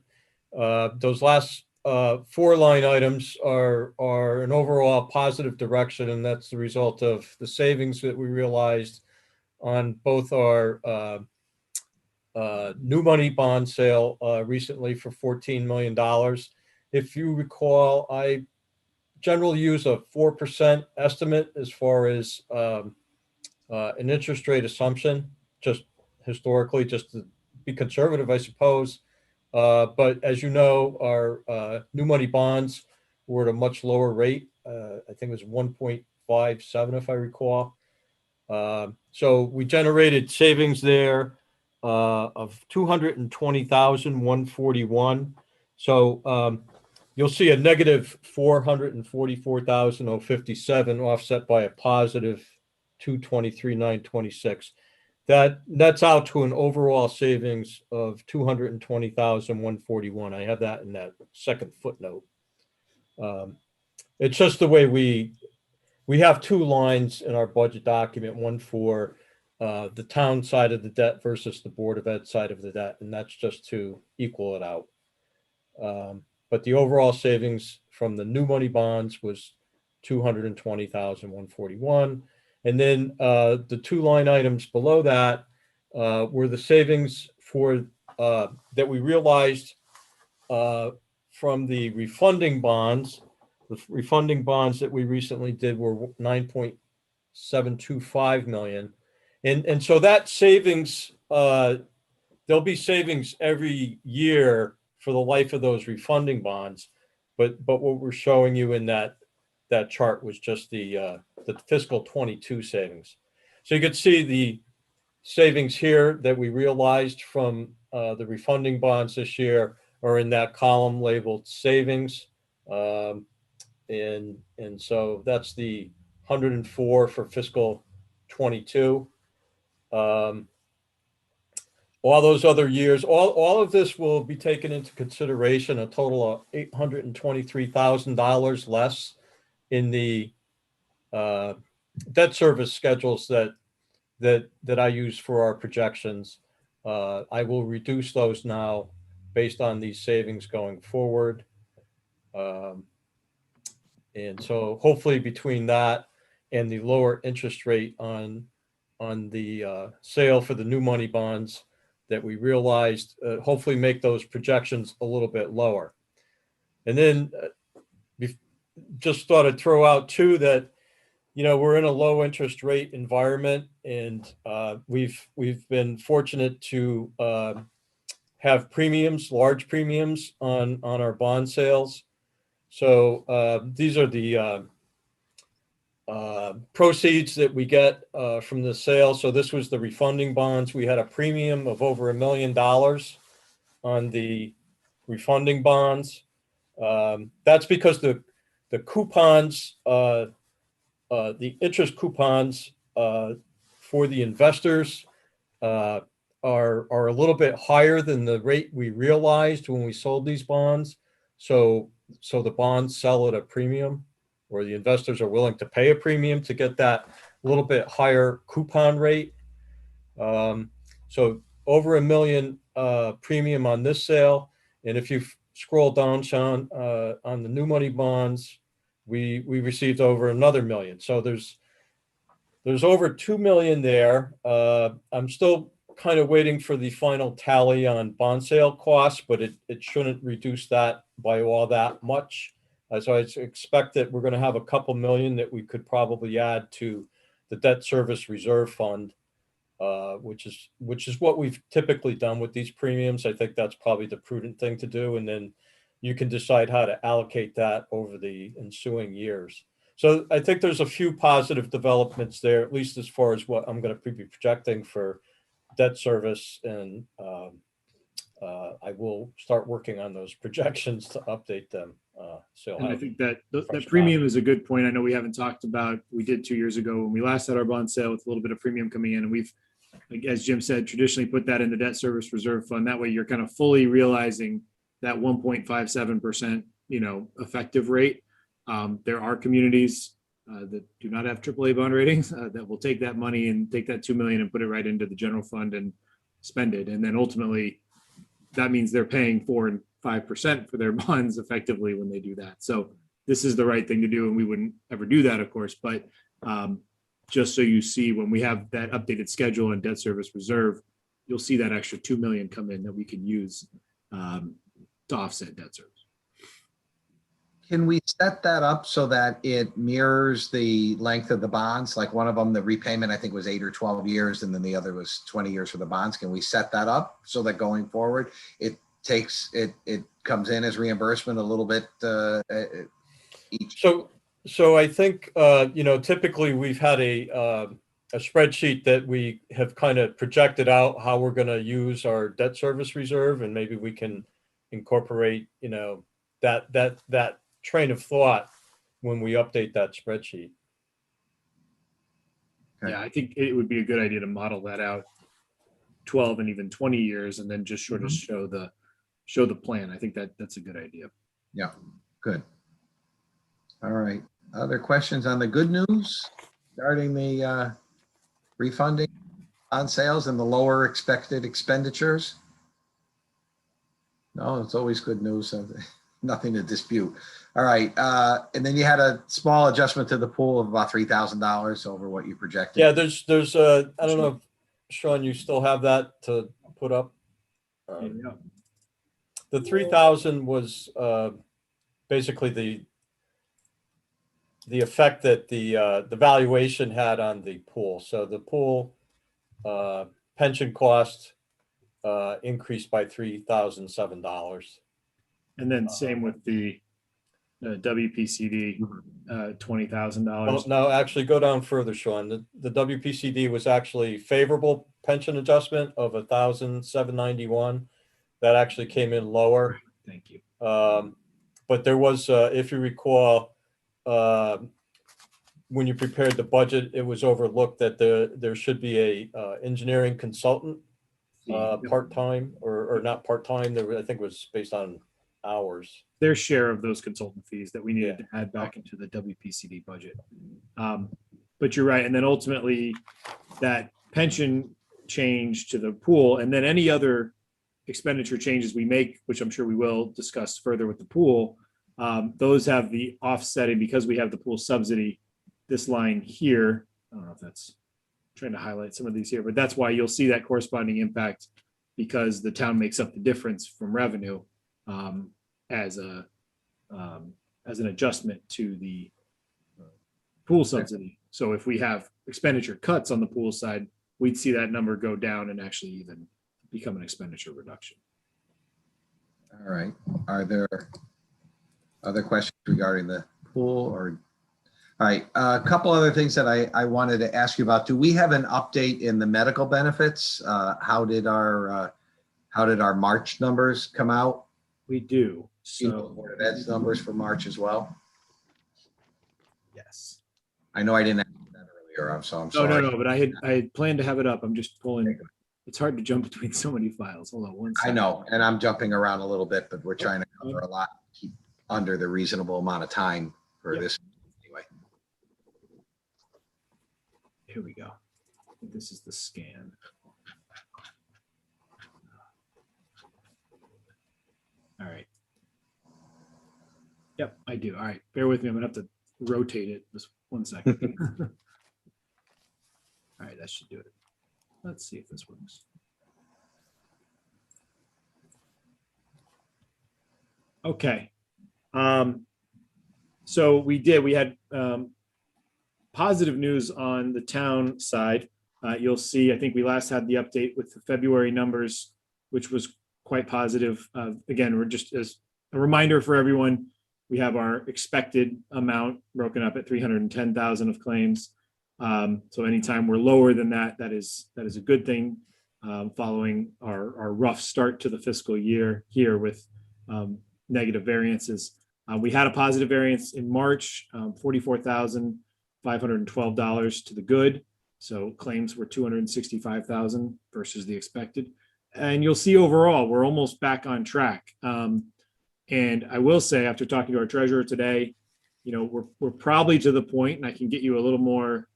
those last 4 line items are an overall positive direction, and that's the result of the savings that we realized on both our new money bond sale recently for $14 million. If you recall, I generally use a 4% estimate as far as an interest rate assumption, just historically, just to be conservative, I suppose. But as you know, our new money bonds were at a much lower rate. I think it was 1.57, if I recall. So we generated savings there of 220,141. So you'll see a negative 444,057 offset by a positive 223,926. That's out to an overall savings of 220,141. I have that in that second footnote. It's just the way we have two lines in our budget document, one for the town side of the debt versus the Board of Ed side of the debt, and that's just to equal it out. But the overall savings from the new money bonds was 220,141. And then the two line items below that were the savings for that we realized from the refunding bonds. The refunding bonds that we recently did were 9.725 million. And so that savings, there'll be savings every year for the life of those refunding bonds. But what we're showing you in that chart was just the fiscal 22 savings. So you could see the savings here that we realized from the refunding bonds this year are in that column labeled savings. And so that's the 104 for fiscal 22. All those other years, all of this will be taken into consideration, a total of $823,000 less in the debt service schedules that I use for our projections. I will reduce those now based on these savings going forward. And so hopefully between that and the lower interest rate on the sale for the new money bonds that we realized, hopefully make those projections a little bit lower. And then just thought I'd throw out too that, you know, we're in a low interest rate environment, and we've been fortunate to have premiums, large premiums on our bond sales. So these are the proceeds that we get from the sale. So this was the refunding bonds. We had a premium of over $1 million on the refunding bonds. That's because the coupons, the interest coupons for the investors are a little bit higher than the rate we realized when we sold these bonds. So the bonds sell at a premium, or the investors are willing to pay a premium to get that little bit higher coupon rate. So over $1 million premium on this sale. And if you scroll down, Sean, on the new money bonds, we received over another $1 million. So there's over $2 million there. I'm still kind of waiting for the final tally on bond sale costs, but it shouldn't reduce that by all that much. So I expect that we're going to have a couple million that we could probably add to the debt service reserve fund, which is what we've typically done with these premiums. I think that's probably the prudent thing to do. And then you can decide how to allocate that over the ensuing years. So I think there's a few positive developments there, at least as far as what I'm going to be projecting for debt service. And I will start working on those projections to update them. So and I think that premium is a good point. I know we haven't talked about, we did 2 years ago when we last had our bond sale with a little bit of premium coming in, and we've, as Jim said, traditionally put that in the debt service reserve fund. That way you're kind of fully realizing that 1.57%, effective rate. There are communities that do not have AAA bond ratings that will take that money and take that $2 million and put it right into the general fund and spend it. And then ultimately that means they're paying 4 and 5% for their bonds effectively when they do that. So this is the right thing to do. And we wouldn't ever do that, of course, but just so you see, when we have that updated schedule and debt service reserve, you'll see that extra $2 million come in that we can use to offset debt service. Can we set that up so that it mirrors the length of the bonds? Like one of them, the repayment, I think was 8 or 12 years, and then the other was 20 years for the bonds. Can we set that up so that going forward, it comes in as reimbursement a little bit each? So I think, typically we've had a spreadsheet that we have kind of projected out how we're going to use our debt service reserve, and maybe we can incorporate, that train of thought when we update that spreadsheet. Okay. Yeah, I think it would be a good idea to model that out 12 and even 20 years and then just sort of show the plan. I think that's a good idea. Yeah, good. All right. Other questions on the good news regarding the refunding on sales and the lower expected expenditures? No, it's always good news. So nothing to dispute. All right. And then you had a small adjustment to the pool of about $3,000 over what you projected. Yeah, there's I don't know, if, Sean, you still have that to put up? Yeah. The 3,000 was basically the effect that the valuation had on the pool. So the pool pension cost increased by $3,007. And then same with the WPCD, $20,000. Well, no, actually go down further, Sean. The WPCD was actually favorable pension adjustment of 1,791. That actually came in lower. Thank you. But there was, if you recall, when you prepared the budget, it was overlooked that there should be a engineering consultant part-time or not part-time. I think it was based on hours. Their share of those consultant fees that we needed to add back into the WPCD budget. But you're right. And then ultimately that pension change to the pool and then any other expenditure changes we make, which I'm sure we will discuss further with the pool, those have the offsetting because we have the pool subsidy, this line here. I don't know if that's trying to highlight some of these here, but that's why you'll see that corresponding impact because the town makes up the difference from revenue as an adjustment to the pool subsidy. So if we have expenditure cuts on the pool side, we'd see that number go down and actually even become an expenditure reduction. All right. Are there other questions regarding the pool or? All right. A couple other things that I wanted to ask you about. Do we have an update in the medical benefits? How did our March numbers come out? We do. So Board of Ed's numbers for March as well. Yes. I know I didn't ask that earlier. So I'm sorry. No, but I had planned to have it up. I'm just pulling. It's hard to jump between so many files. Hold on one I second. know, and I'm jumping around a little bit, but we're trying to cover a lot, keep under the reasonable amount of time for this anyway. Here we go. I think this is the scan. All right. Yep, I do. All right, bear with me. I'm gonna have to rotate it. Just 1 second. All right, that should do it. Let's see if this works. Okay. So we had positive news on the town side. You'll see, I think we last had the update with the February numbers, which was quite positive. Again, we're just as a reminder for everyone, we have our expected amount broken up at 310,000 of claims. So anytime we're lower than that, that is a good thing following our rough start to the fiscal year here with negative variances. We had a positive variance in March, $44,512 to the good. So claims were 265,000 versus the expected. And you'll see overall, we're almost back on track. And I will say, after talking to our treasurer today, we're probably to the point, and I can get you a little more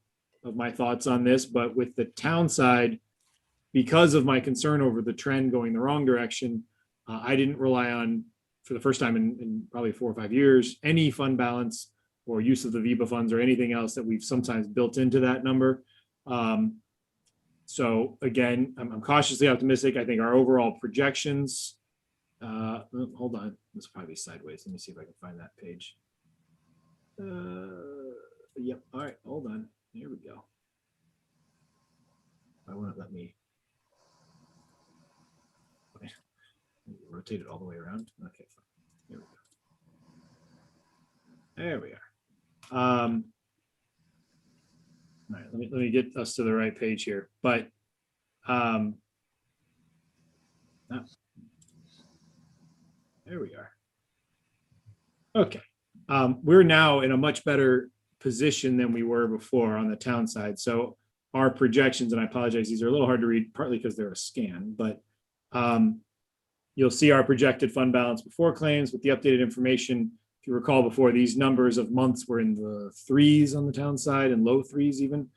of my thoughts on this, but with the town side, because of my concern over the trend going the wrong direction, I didn't rely on, for the first time in probably 4 or 5 years, any fund balance or use of the VEBA funds or anything else that we've sometimes built into that number. So again, I'm cautiously optimistic. I think our overall projections, hold on, this will probably be sideways. Let me see if I can find that page. Yep. All right, hold on. Here we go. I won't let me rotate it all the way around. Okay, fine. Here we go. There we are. All right, let me get us to the right page here. But no. There we are. Okay. We're now in a much better position than we were before on the town side. So our projections, and I apologize, these are a little hard to read, partly because they're a scan, but you'll see our projected fund balance before claims with the updated information. If you recall before, these numbers of months were in the threes on the town side and low threes even.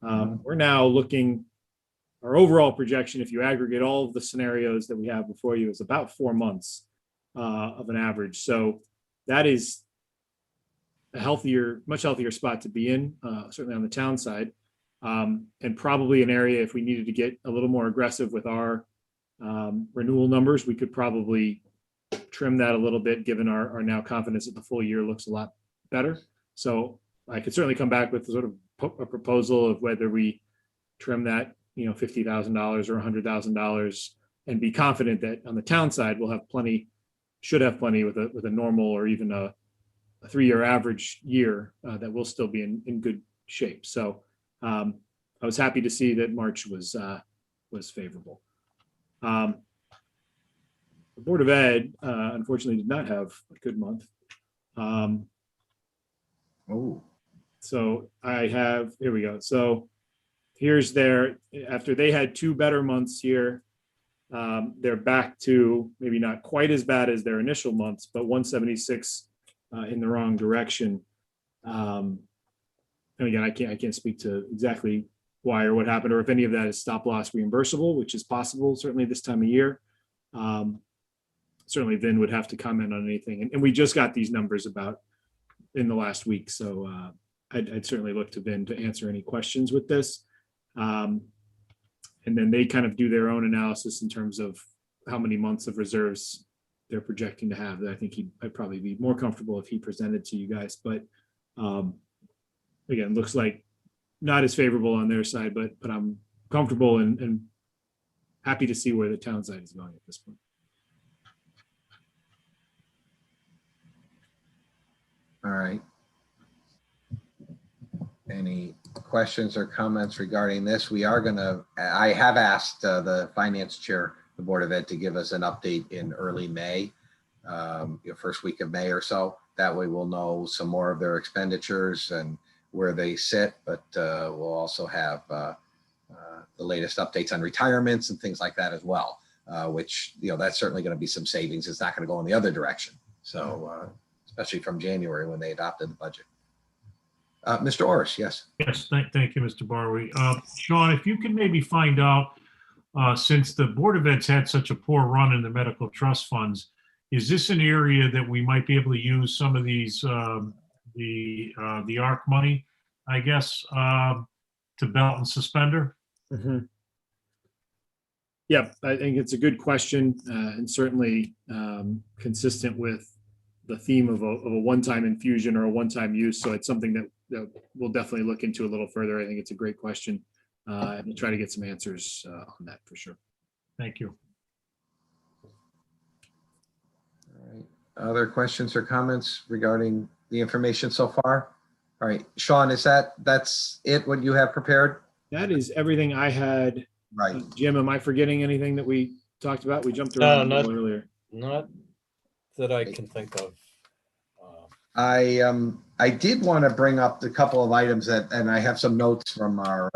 We're now looking, our overall projection, if you aggregate all of the scenarios that we have before you, is about 4 months of an average. So that is a healthier, much healthier spot to be in, certainly on the town side. And probably an area, if we needed to get a little more aggressive with our renewal numbers, we could probably trim that a little bit, given our now confidence that the full year looks a lot better. So I could certainly come back with sort of a proposal of whether we trim that, $50,000 or $100,000, and be confident that on the town side, we'll have plenty, should have plenty with a normal or even a 3-year average year that will still be in good shape. So I was happy to see that March was favorable. The Board of Ed, unfortunately, did not have a good month. So I have, here we go. So here's after they had 2 better months here, they're back to maybe not quite as bad as their initial months, but 176 in the wrong direction. And again, I can't speak to exactly why or what happened, or if any of that is stop loss reimbursable, which is possible certainly this time of year. Certainly Vin would have to comment on anything. And we just got these numbers about in the last week. So I'd certainly look to Vin to answer any questions with this. And then they kind of do their own analysis in terms of how many months of reserves they're projecting to have. That I think I'd probably be more comfortable if he presented to you guys. But again, looks like not as favorable on their side, but I'm comfortable and happy to see where the town side is going at this point. All right. Any questions or comments regarding this? I have asked the finance chair, the Board of Ed, to give us an update in early May, first week of May or so. That way we'll know some more of their expenditures and where they sit, but we'll also have the latest updates on retirements and things like that as well, which, that's certainly going to be some savings. It's not going to go in the other direction. So especially from January when they adopted the budget. Mr. Orris, yes. Yes, thank you, Mr. Barwi. Sean, if you can maybe find out, since the Board of Ed's had such a poor run in the medical trust funds, is this an area that we might be able to use some of these, the ARC money, I guess, to belt and suspender? Mm-hmm. Yeah, I think it's a good question, and certainly consistent with the theme of a one-time infusion or a one-time use. So it's something that we'll definitely look into a little further. I think it's a great question, and we'll try to get some answers on that for sure. Thank you. All right. Other questions or comments regarding the information so far? All right, Sean, that's it, what you have prepared? That is everything I had. Right. Jim, am I forgetting anything that we talked about? We jumped around a little earlier. Not that I can think of. I did want to bring up a couple of items and I have some notes from our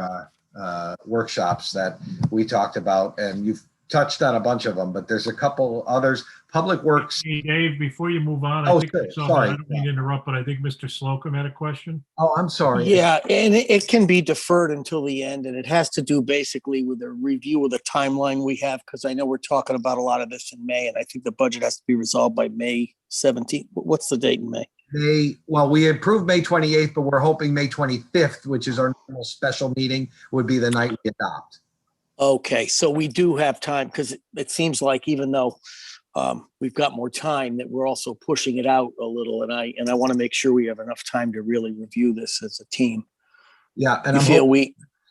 workshops that we talked about, and you've touched on a bunch of them, but there's a couple others. Public Works. Hey, Dave, before you move on, Oh, I think sure. sorry. Sorry. I don't mean to interrupt, but I think Mr. Slocum had a question. Oh, I'm sorry. Yeah, and it can be deferred until the end, and it has to do basically with a review of the timeline we have, because I know we're talking about a lot of this in May, and I think the budget has to be resolved by May 17th. What's the date in May? We approved May 28th, but we're hoping May 25th, which is our normal special meeting, would be the night we adopt. Okay, so we do have time, because it seems like even though we've got more time, that we're also pushing it out a little, and I want to make sure we have enough time to really review this as a team. Yeah, and I feel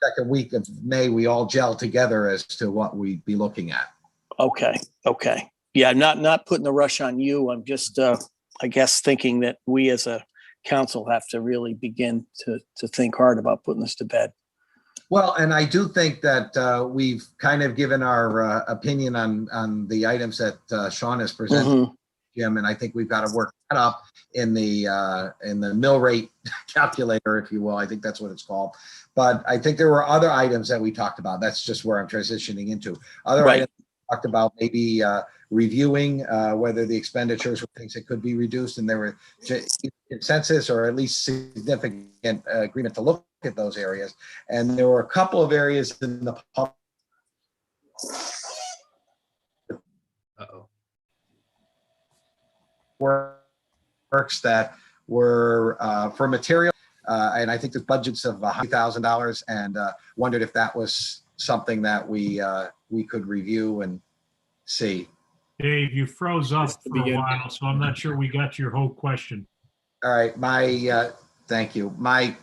second week of May, we all gel together as to what we'd be looking at. Okay. Yeah, not putting the rush on you. I'm just, I guess, thinking that we as a council have to really begin to think hard about putting this to bed. Well, and I do think that we've kind of given our opinion on the items that Sean has presented. Mm-hmm. Jim, and I think we've got to work that up in the mill rate calculator, if you will. I think that's what it's called. But I think there were other items that we talked about. That's just where I'm transitioning into. Other Right. items we talked about, maybe reviewing whether the expenditures were things that could be reduced, and there were consensus or at least significant agreement to look at those areas. And there were a couple of areas in the Uh-oh. works that were for material, and I think there's budgets of $100,000, and wondered if that was something that we could review and see. Dave, you froze up Just to for a begin. while, so I'm not sure we got your whole question. All right, thank you. My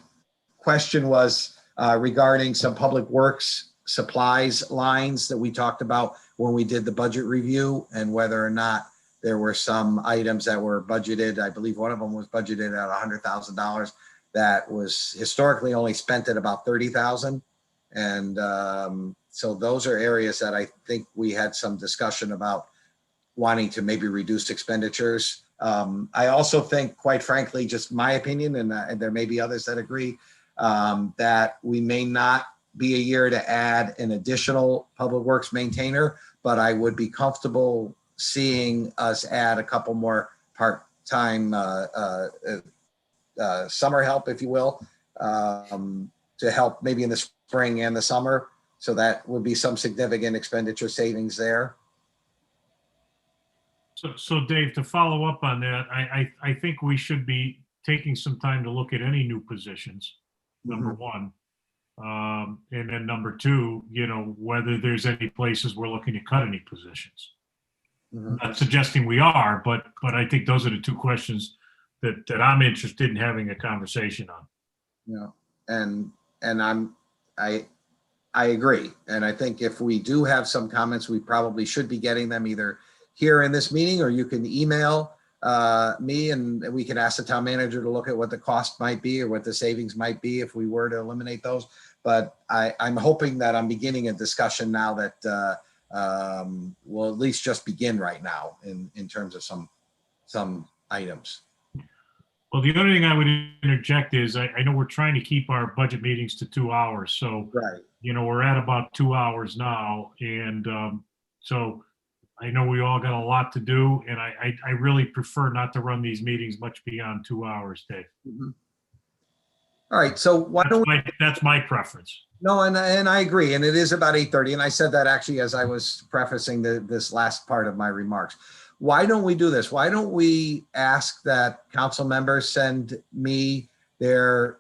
question was regarding some public works supplies lines that we talked about when we did the budget review, and whether or not there were some items that were budgeted. I believe one of them was budgeted at $100,000 that was historically only spent at about $30,000. And so those are areas that I think we had some discussion about wanting to maybe reduce expenditures. I also think, quite frankly, just my opinion, and there may be others that agree, that we may not be a year to add an additional public works maintainer, but I would be comfortable seeing us add a couple more part-time summer help, if you will, to help maybe in the spring and the summer. So that would be some significant expenditure savings there. So Dave, to follow up on that, I think we should be taking some time to look at any new positions, number one. And then number two, whether there's any places we're looking to cut any positions. I'm not suggesting we are, but I think those are the two questions that I'm interested in having a conversation on. Yeah, and I agree. And I think if we do have some comments, we probably should be getting them either here in this meeting, or you can email me and we can ask the town manager to look at what the cost might be or what the savings might be if we were to eliminate those. But I'm hoping that I'm beginning a discussion now that will at least just begin right now in terms of some items. Well, the only thing I would interject is I know we're trying to keep our budget meetings to 2 hours. So, Right. We're at about 2 hours now. And so I know we all got a lot to do, and I really prefer not to run these meetings much beyond 2 hours, Dave. All right, so why don't we? That's my preference. No, and I agree, and it is about 8:30, and I said that actually as I was prefacing this last part of my remarks. Why don't we do this? Why don't we ask that council members send me their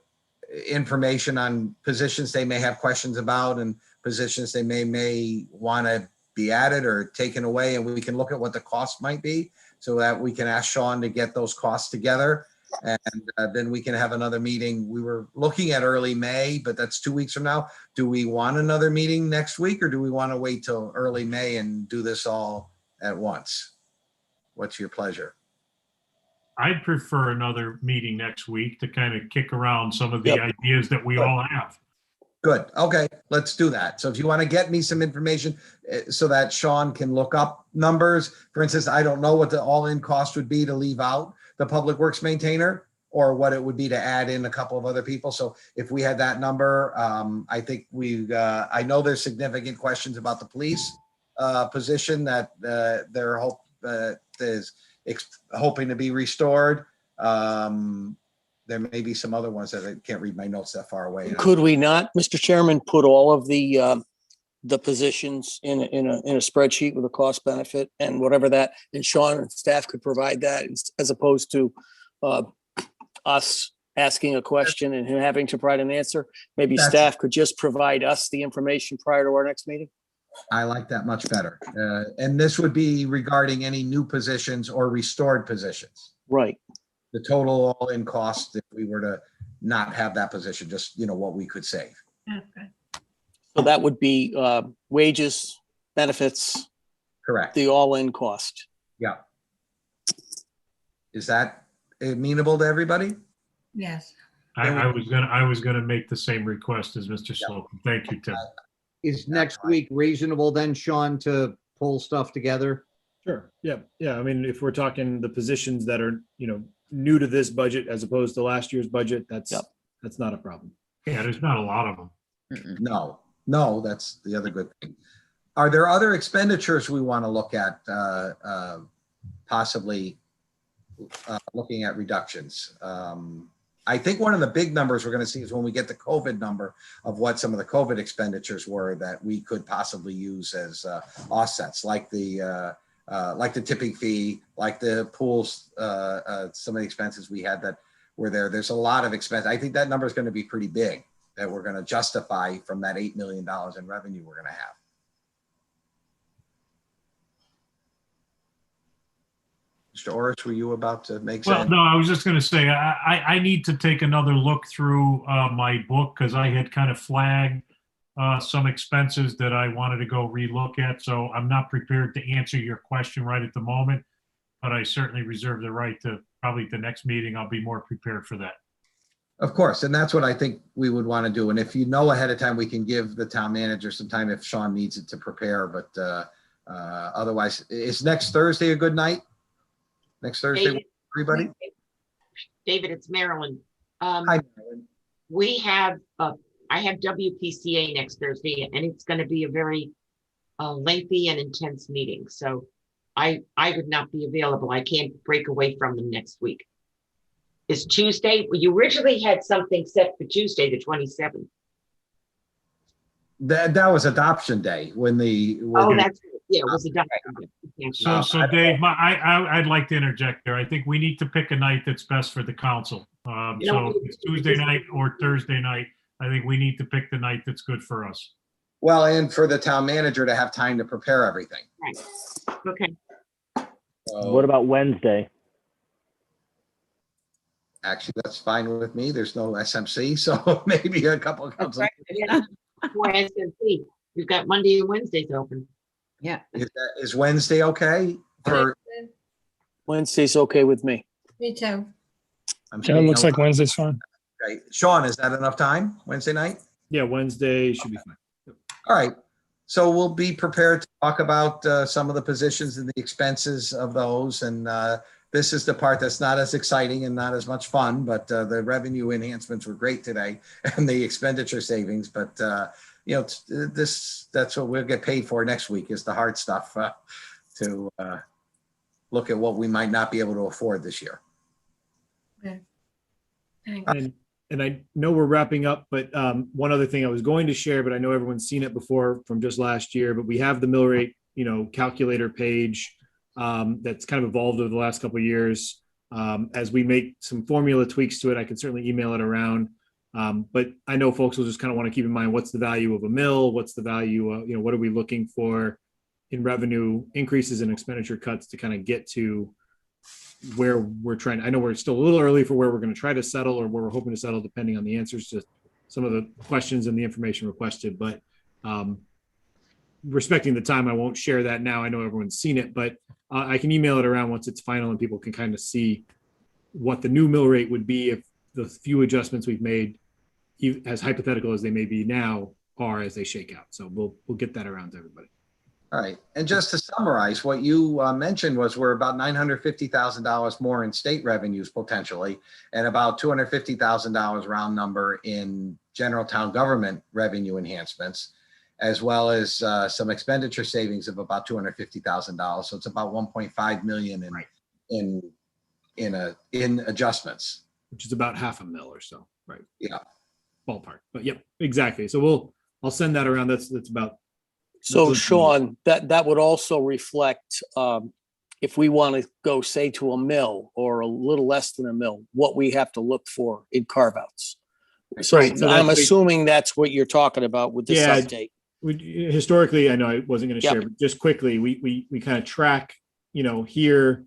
information on positions they may have questions about and positions they may want to be added or taken away, and we can look at what the cost might be so that we can ask Sean to get those costs together. And then we can have another meeting. We were looking at early May, but that's 2 weeks from now. Do we want another meeting next week, or do we want to wait till early May and do this all at once? What's your pleasure? I'd prefer another meeting next week to kind of kick around some of the Yep. ideas that we all have. Good. Okay, let's do that. So if you want to get me some information so that Sean can look up numbers, for instance, I don't know what the all-in cost would be to leave out the public works maintainer, or what it would be to add in a couple of other people. So if we had that number, I think I know there's significant questions about the police position that they're hoping to be restored. There may be some other ones that I can't read my notes that far away. Could we not, Mr. Chairman, put all of the positions in a spreadsheet with a cost benefit and whatever that, and Sean and staff could provide that as opposed to us asking a question and him having to provide an answer? Maybe That's- staff could just provide us the information prior to our next meeting? I like that much better. And this would be regarding any new positions or restored positions. Right. The total all-in cost if we were to not have that position, just, what we could save. So that would be wages, benefits, Correct. the all-in cost. Yeah. Is that amenable to everybody? Yes. I was gonna make the same request as Mr. Slocum. Thank you, Tim. Is next week reasonable then, Sean, to pull stuff together? Sure. Yeah. Yeah. I mean, if we're talking the positions that are, new to this budget as opposed to last year's budget, that's not a problem. Yeah, there's not a lot of them. No, that's the other good thing. Are there other expenditures we want to look at, possibly looking at reductions? I think one of the big numbers we're going to see is when we get the COVID number of what some of the COVID expenditures were that we could possibly use as offsets, like the tipping fee, like the pools, some of the expenses we had that were there. There's a lot of expense. I think that number is going to be pretty big that we're going to justify from that $8 million in revenue we're going to have. Mr. Orris, were you about to make Well, sense? no, I was just going to say, I need to take another look through my book because I had kind of flagged some expenses that I wanted to go relook at. So I'm not prepared to answer your question right at the moment, but I certainly reserve the right to probably the next meeting. I'll be more prepared for that. Of course, and that's what I think we would want to do. And if you know ahead of time, we can give the town manager some time if Sean needs it to prepare. But otherwise, is next Thursday a good night? Next Thursday, David, everybody? David, it's Marilyn. Hi, Marilyn. We have, I have WPCA next Thursday, and it's going to be a very lengthy and intense meeting. So I would not be available. I can't break away from them next week. Is Tuesday, well, you originally had something set for Tuesday, the 27th. That was adoption day when the. Oh, that's, yeah, it was adoption day. So Dave, I'd like to interject there. I think we need to pick a night that's best for the council. So if it's Tuesday night or Thursday night, I think we need to pick the night that's good for us. Well, and for the town manager to have time to prepare everything. Right. Okay. So, What about Wednesday? actually, that's fine with me. There's no SMC, so maybe a couple of council. Yeah. For SMC, we've got Monday and Wednesdays open. Yeah. Is Wednesday okay? For Wednesday's okay with me. Me too. Yeah, it looks like Wednesday's fine. Okay. Sean, is that enough time? Wednesday night? Yeah. Wednesday should be fine. All right. So we'll be prepared to talk about some of the positions and the expenses of those. And this is the part that's not as exciting and not as much fun, but the revenue enhancements were great today and the expenditure savings. But, that's what we'll get paid for next week is the hard stuff to look at what we might not be able to afford this year. Okay. Thanks. And I know we're wrapping up, but one other thing I was going to share, but I know everyone's seen it before from just last year, but we have the mill rate, calculator page that's kind of evolved over the last couple of years. As we make some formula tweaks to it, I can certainly email it around. But I know folks will just kind of want to keep in mind, what's the value of a mill? What's the value of, what are we looking for in revenue increases and expenditure cuts to kind of get to where we're trying. I know we're still a little early for where we're going to try to settle or where we're hoping to settle, depending on the answers to some of the questions and the information requested. But respecting the time, I won't share that now. I know everyone's seen it, but I can email it around once it's final and people can kind of see what the new mill rate would be if the few adjustments we've made, as hypothetical as they may be now, are as they shake out. So we'll get that around to everybody. All right. And just to summarize, what you mentioned was we're about $950,000 more in state revenues potentially, and about $250,000 round number in general town government revenue enhancements, as well as some expenditure savings of about $250,000. So it's about 1.5 million in adjustments. Which is about half a mil or so, right? Yeah. Ballpark. But yep, exactly. So I'll send that around. That's about. So Sean, that would also reflect, if we want to go say to a mill or a little less than a mill, what we have to look for in carve outs. So Right, so I'm that's- assuming that's what you're talking about with this Yeah. update. Historically, I know I wasn't going to Yep. share, but just quickly, we kind of track, here,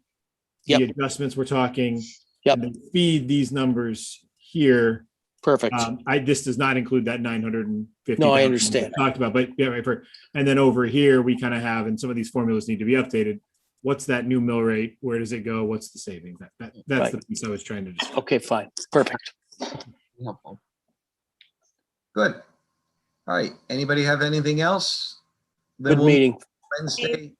the Yep. adjustments we're talking. Yep. And then feed these numbers here. Perfect. This does not include that 950. No, I understand. Talked about, but yeah, right. And then over here, we kind of have, and some of these formulas need to be updated. What's that new mill rate? Where does it go? What's the savings? That's Right. the piece I was trying to describe. Okay, fine. Perfect. Helpful. Good. All right. Anybody have anything else? Then Good we'll- meeting. Wednesday.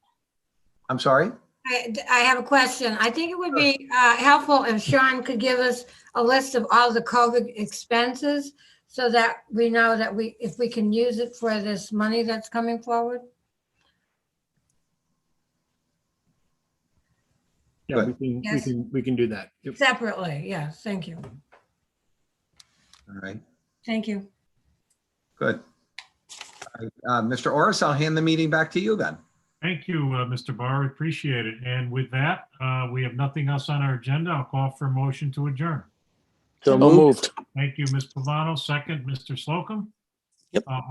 I'm sorry? I have a question. I think it would be helpful if Sean could give us a list of all the COVID expenses so that we know that if we can use it for this money that's coming forward. Yeah, Good. we can do that. Yep. Separately, yes, thank you. All right, Thank you. good. All right, Mr. Orris, I'll hand the meeting back to you then. Thank you, Mr. Barr. Appreciate it. And with that, we have nothing else on our agenda. I'll call for a motion to adjourn. So moved. Thank you, Ms. Pavano. Second, Mr. Slocum. Yep.